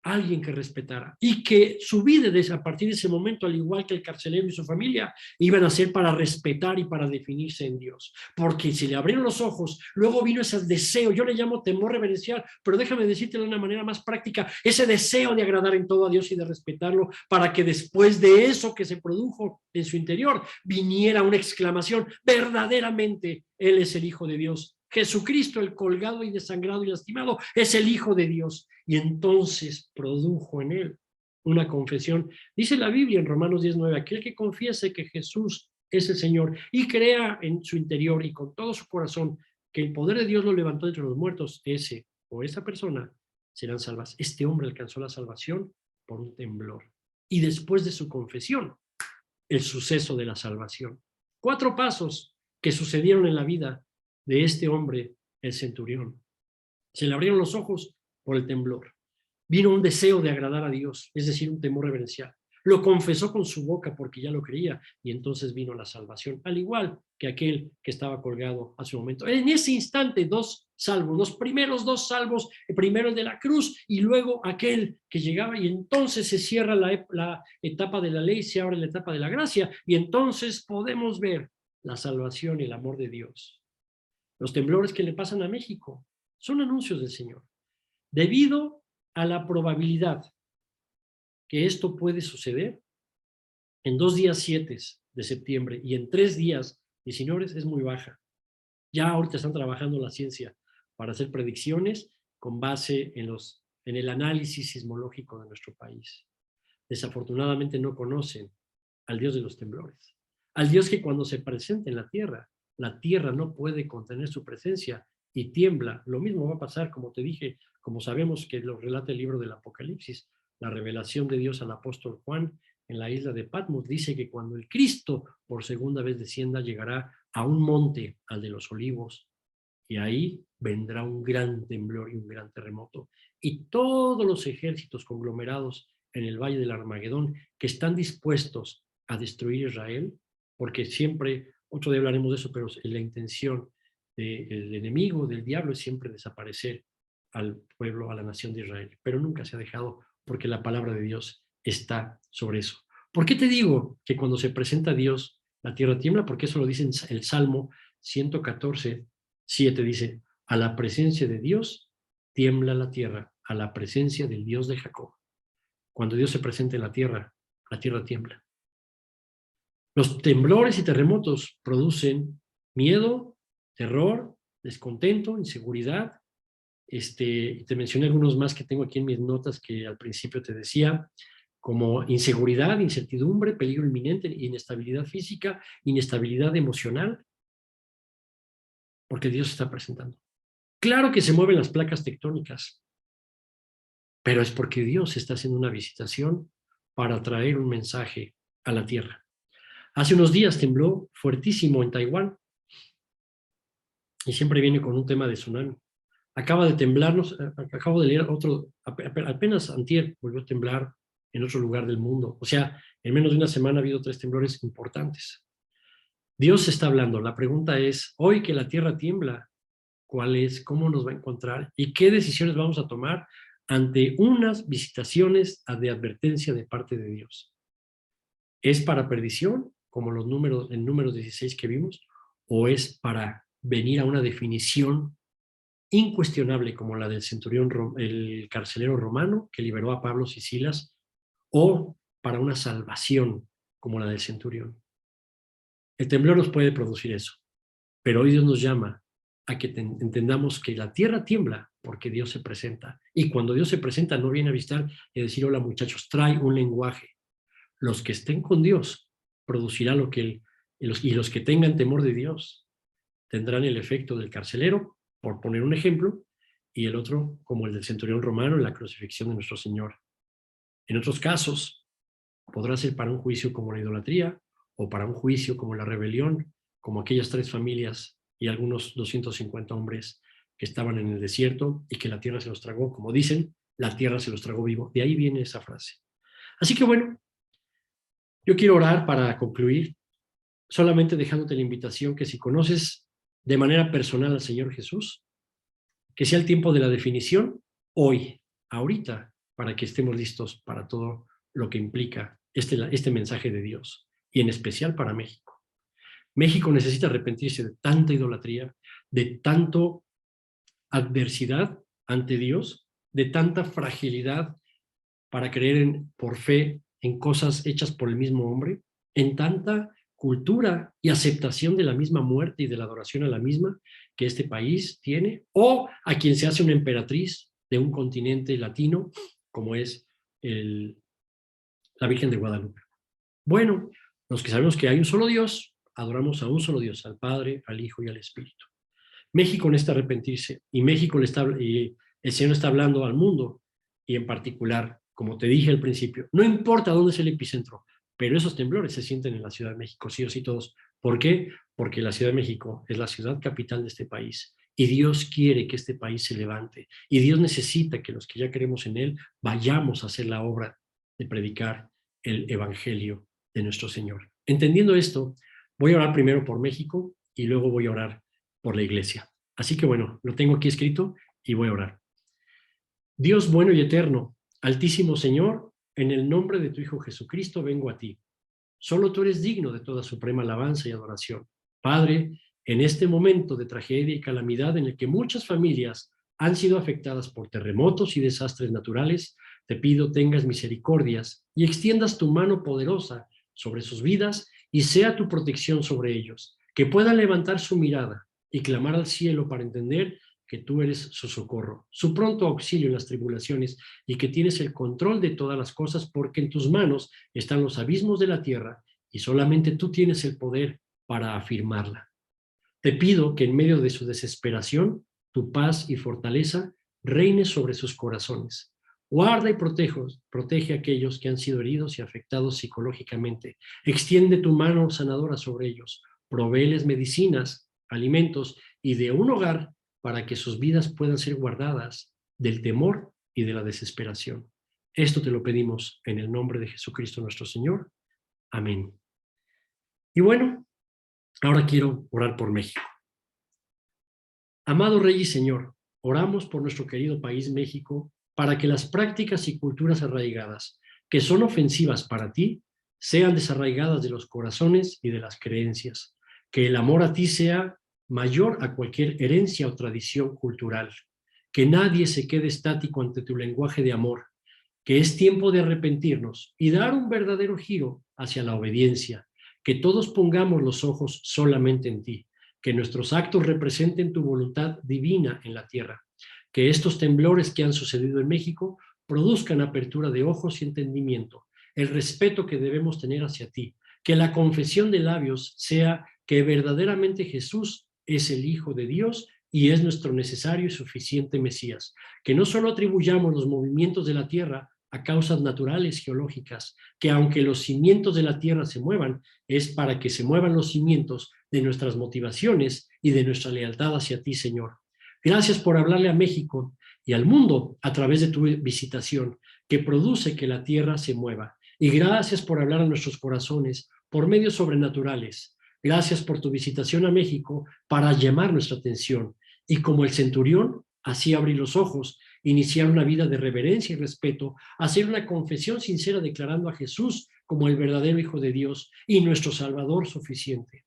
alguien que respetara, y que su vida a partir de ese momento, al igual que el carcelero y su familia, iban a ser para respetar y para definirse en Dios, porque se le abrieron los ojos, luego vino ese deseo, yo le llamo temor reverencial, pero déjame decirte de una manera más práctica, ese deseo de agradar en todo a Dios y de respetarlo, para que después de eso que se produjo en su interior, viniera una exclamación: verdaderamente Él es el Hijo de Dios. Jesucristo, el colgado y desangrado y lastimado, es el Hijo de Dios. Y entonces produjo en él una confesión. Dice la Biblia en Romanos 19, aquel que confiese que Jesús es el Señor y crea en su interior y con todo su corazón que el poder de Dios lo levantó entre los muertos, ese o esa persona serán salvas. Este hombre alcanzó la salvación por un temblor. Y después de su confesión, el suceso de la salvación. 4 pasos que sucedieron en la vida de este hombre, el centurión. Se le abrieron los ojos por el temblor. Vino un deseo de agradar a Dios, es decir, un temor reverencial. Lo confesó con su boca porque ya lo creía, y entonces vino la salvación, al igual que aquel que estaba colgado a su momento. En ese instante, 2 salvos, los primeros 2 salvos, el primero el de la cruz y luego aquel que llegaba, y entonces se cierra la etapa de la ley, se abre la etapa de la gracia, y entonces podemos ver la salvación y el amor de Dios. Los temblores que le pasan a México son anuncios del Señor. Debido a la probabilidad que esto puede suceder, en 2 días 7 de septiembre y en 3 días 19 es muy baja. Ya ahorita están trabajando la ciencia para hacer predicciones con base en el análisis sismológico de nuestro país. Desafortunadamente no conocen al Dios de los temblores, al Dios que cuando se presenta en la tierra no puede contener su presencia y tiembla. Lo mismo va a pasar, como te dije, como sabemos que lo relata el libro del Apocalipsis, la revelación de Dios al apóstol Juan en la isla de Patmos, dice que cuando el Cristo por segunda vez descienda, llegará a un monte, al de los Olivos, y ahí vendrá un gran temblor y un gran terremoto. Y todos los ejércitos conglomerados en el valle del Armagedón que están dispuestos a destruir Israel, porque siempre, otro día hablaremos de eso, pero la intención del enemigo, del diablo, es siempre desaparecer al pueblo, a la nación de Israel, pero nunca se ha dejado, porque la palabra de Dios está sobre eso. ¿Por qué te digo que cuando se presenta a Dios, la tierra tiembla? Porque eso lo dice en el Salmo 114, 7, dice: a la presencia de Dios tiembla la tierra, a la presencia del Dios de Jacob. Cuando Dios se presenta en la tierra tiembla. Los temblores y terremotos producen miedo, terror, descontento, inseguridad. Te mencioné algunos más que tengo aquí en mis notas que al principio te decía, como inseguridad, incertidumbre, peligro inminente, inestabilidad física, inestabilidad emocional, porque Dios se está presentando. Claro que se mueven las placas tectónicas, pero es porque Dios está haciendo una visitación para traer un mensaje a la tierra. Hace unos días tembló fuertísimo en Taiwán y siempre viene con un tema de tsunami. Acaba de temblarnos, acabo de leer otro, apenas antier volvió a temblar en otro lugar del mundo. O sea, en menos de una semana ha habido 3 temblores importantes. Dios está hablando. La pregunta es, hoy que la tierra tiembla, ¿cuál es? ¿Cómo nos va a encontrar? ¿Y qué decisiones vamos a tomar ante unas visitaciones de advertencia de parte de Dios? ¿Es para perdición, como los números, en números 16 que vimos, o es para venir a una definición incuestionable como la del centurión, el carcelero romano que liberó a Pablo y Silas, o para una salvación como la del centurión? El temblor nos puede producir eso, pero hoy Dios nos llama a que entendamos que la tierra tiembla porque Dios se presenta, y cuando Dios se presenta no viene a visitar y a decir: hola muchachos, trae un lenguaje. Los que estén con Dios producirá lo que y los que tengan temor de Dios tendrán el efecto del carcelero, por poner un ejemplo, y el otro como el del centurión romano en la crucifixión de nuestro Señor. En otros casos, podrá ser para un juicio como la idolatría, o para un juicio como la rebelión, como aquellas 3 familias y algunos 250 hombres que estaban en el desierto y que la tierra se los tragó, como dicen, la tierra se los tragó vivo. De ahí viene esa frase. Así que bueno, yo quiero orar para concluir, solamente dejándote la invitación que si conoces de manera personal al Señor Jesús, que sea el tiempo de la definición hoy, ahorita, para que estemos listos para todo lo que implica este mensaje de Dios, y en especial para México. México necesita arrepentirse de tanta idolatría, de tanto adversidad ante Dios, de tanta fragilidad para creer por fe en cosas hechas por el mismo hombre, en tanta cultura y aceptación de la misma muerte y de la adoración a la misma que este país tiene, o a quien se hace una emperatriz de un continente latino, como es la Virgen de Guadalupe. Bueno, los que sabemos que hay un solo Dios, adoramos a un solo Dios, al Padre, al Hijo y al Espíritu. México necesita arrepentirse, y el Señor está hablando al mundo, y en particular, como te dije al principio, no importa dónde es el epicentro, pero esos temblores se sienten en la Ciudad de México, sí o sí todos. ¿Por qué? Porque la Ciudad de México es la ciudad capital de este país, y Dios quiere que este país se levante, y Dios necesita que los que ya creemos en Él vayamos a hacer la obra de predicar el Evangelio de nuestro Señor. Entendiendo esto, voy a orar primero por México, y luego voy a orar por la iglesia. Así que bueno, lo tengo aquí escrito y voy a orar. Dios bueno y eterno, altísimo Señor, en el nombre de tu Hijo Jesucristo vengo a ti. Solo tú eres digno de toda suprema alabanza y adoración. Padre, en este momento de tragedia y calamidad en el que muchas familias han sido afectadas por terremotos y desastres naturales, te pido tengas misericordias y extiendas tu mano poderosa sobre sus vidas y sea tu protección sobre ellos, que puedan levantar su mirada y clamar al cielo para entender que tú eres su socorro, su pronto auxilio en las tribulaciones, y que tienes el control de todas las cosas, porque en tus manos están los abismos de la tierra y solamente tú tienes el poder para afirmarla. Te pido que en medio de su desesperación, tu paz y fortaleza reine sobre sus corazones. Guarda y protege a aquellos que han sido heridos y afectados psicológicamente. Extiende tu mano sanadora sobre ellos. Provéeles medicinas, alimentos y de un hogar para que sus vidas puedan ser guardadas del temor y de la desesperación. Esto te lo pedimos en el nombre de Jesucristo nuestro Señor. Amén. Y bueno, ahora quiero orar por México. Amado Rey y Señor, oramos por nuestro querido país México para que las prácticas y culturas arraigadas que son ofensivas para ti sean desarraigadas de los corazones y de las creencias, que el amor a ti sea mayor a cualquier herencia o tradición cultural, que nadie se quede estático ante tu lenguaje de amor, que es tiempo de arrepentirnos y dar un verdadero giro hacia la obediencia, que todos pongamos los ojos solamente en ti, que nuestros actos representen tu voluntad divina en la tierra, que estos temblores que han sucedido en México produzcan apertura de ojos y entendimiento, el respeto que debemos tener hacia ti, que la confesión de labios sea que verdaderamente Jesús es el Hijo de Dios y es nuestro necesario y suficiente Mesías, que no solo atribuyamos los movimientos de la tierra a causas naturales geológicas, que aunque los cimientos de la tierra se muevan, es para que se muevan los cimientos de nuestras motivaciones y de nuestra lealtad hacia ti, Señor. Gracias por hablarle a México y al mundo a través de tu visitación, que produce que la tierra se mueva. Y gracias por hablar a nuestros corazones por medios sobrenaturales. Gracias por tu visitación a México para llamar nuestra atención. Y como el centurión, así abrir los ojos, iniciar una vida de reverencia y respeto, hacer una confesión sincera declarando a Jesús como el verdadero Hijo de Dios y nuestro Salvador suficiente.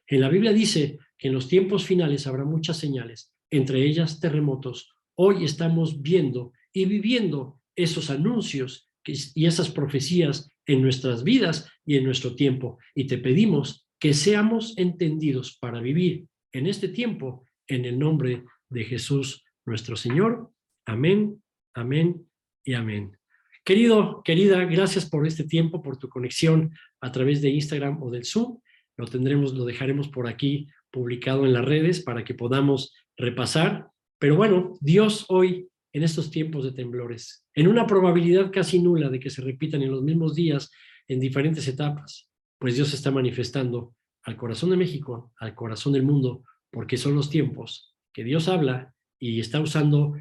En la Biblia dice que en los tiempos finales habrá muchas señales, entre ellas terremotos. Hoy estamos viendo y viviendo esos anuncios y esas profecías en nuestras vidas y en nuestro tiempo. Y te pedimos que seamos entendidos para vivir en este tiempo en el nombre de Jesús nuestro Señor. Amén, amén y amén. Querido, querida, gracias por este tiempo, por tu conexión a través de Instagram o del Zoom. Lo dejaremos por aquí publicado en las redes para que podamos repasar. Pero bueno, Dios hoy, en estos tiempos de temblores, en una probabilidad casi nula de que se repitan en los mismos días, en diferentes etapas, pues Dios está manifestando al corazón de México, al corazón del mundo, porque son los tiempos que Dios habla y está usando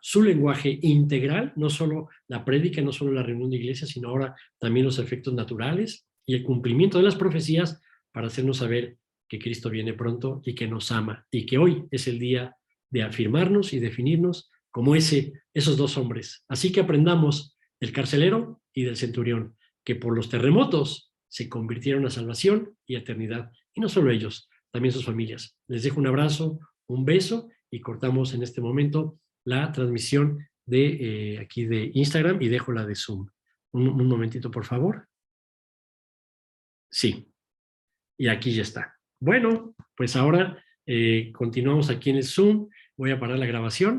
su lenguaje integral, no solo la prédica, no solo la reunión de iglesia, sino ahora también los efectos naturales y el cumplimiento de las profecías para hacernos saber que Cristo viene pronto y que nos ama, y que hoy es el día de afirmarnos y definirnos como esos dos hombres. Así que aprendamos del carcelero y del centurión, que por los terremotos se convirtieron a salvación y a eternidad. Y no solo ellos, también sus familias. Les dejo un abrazo, un beso y cortamos en este momento la transmisión de aquí de Instagram y dejo la de Zoom. Un momentito, por favor. Sí, y aquí ya está. Bueno, pues ahora continuamos aquí en el Zoom. Voy a parar la grabación.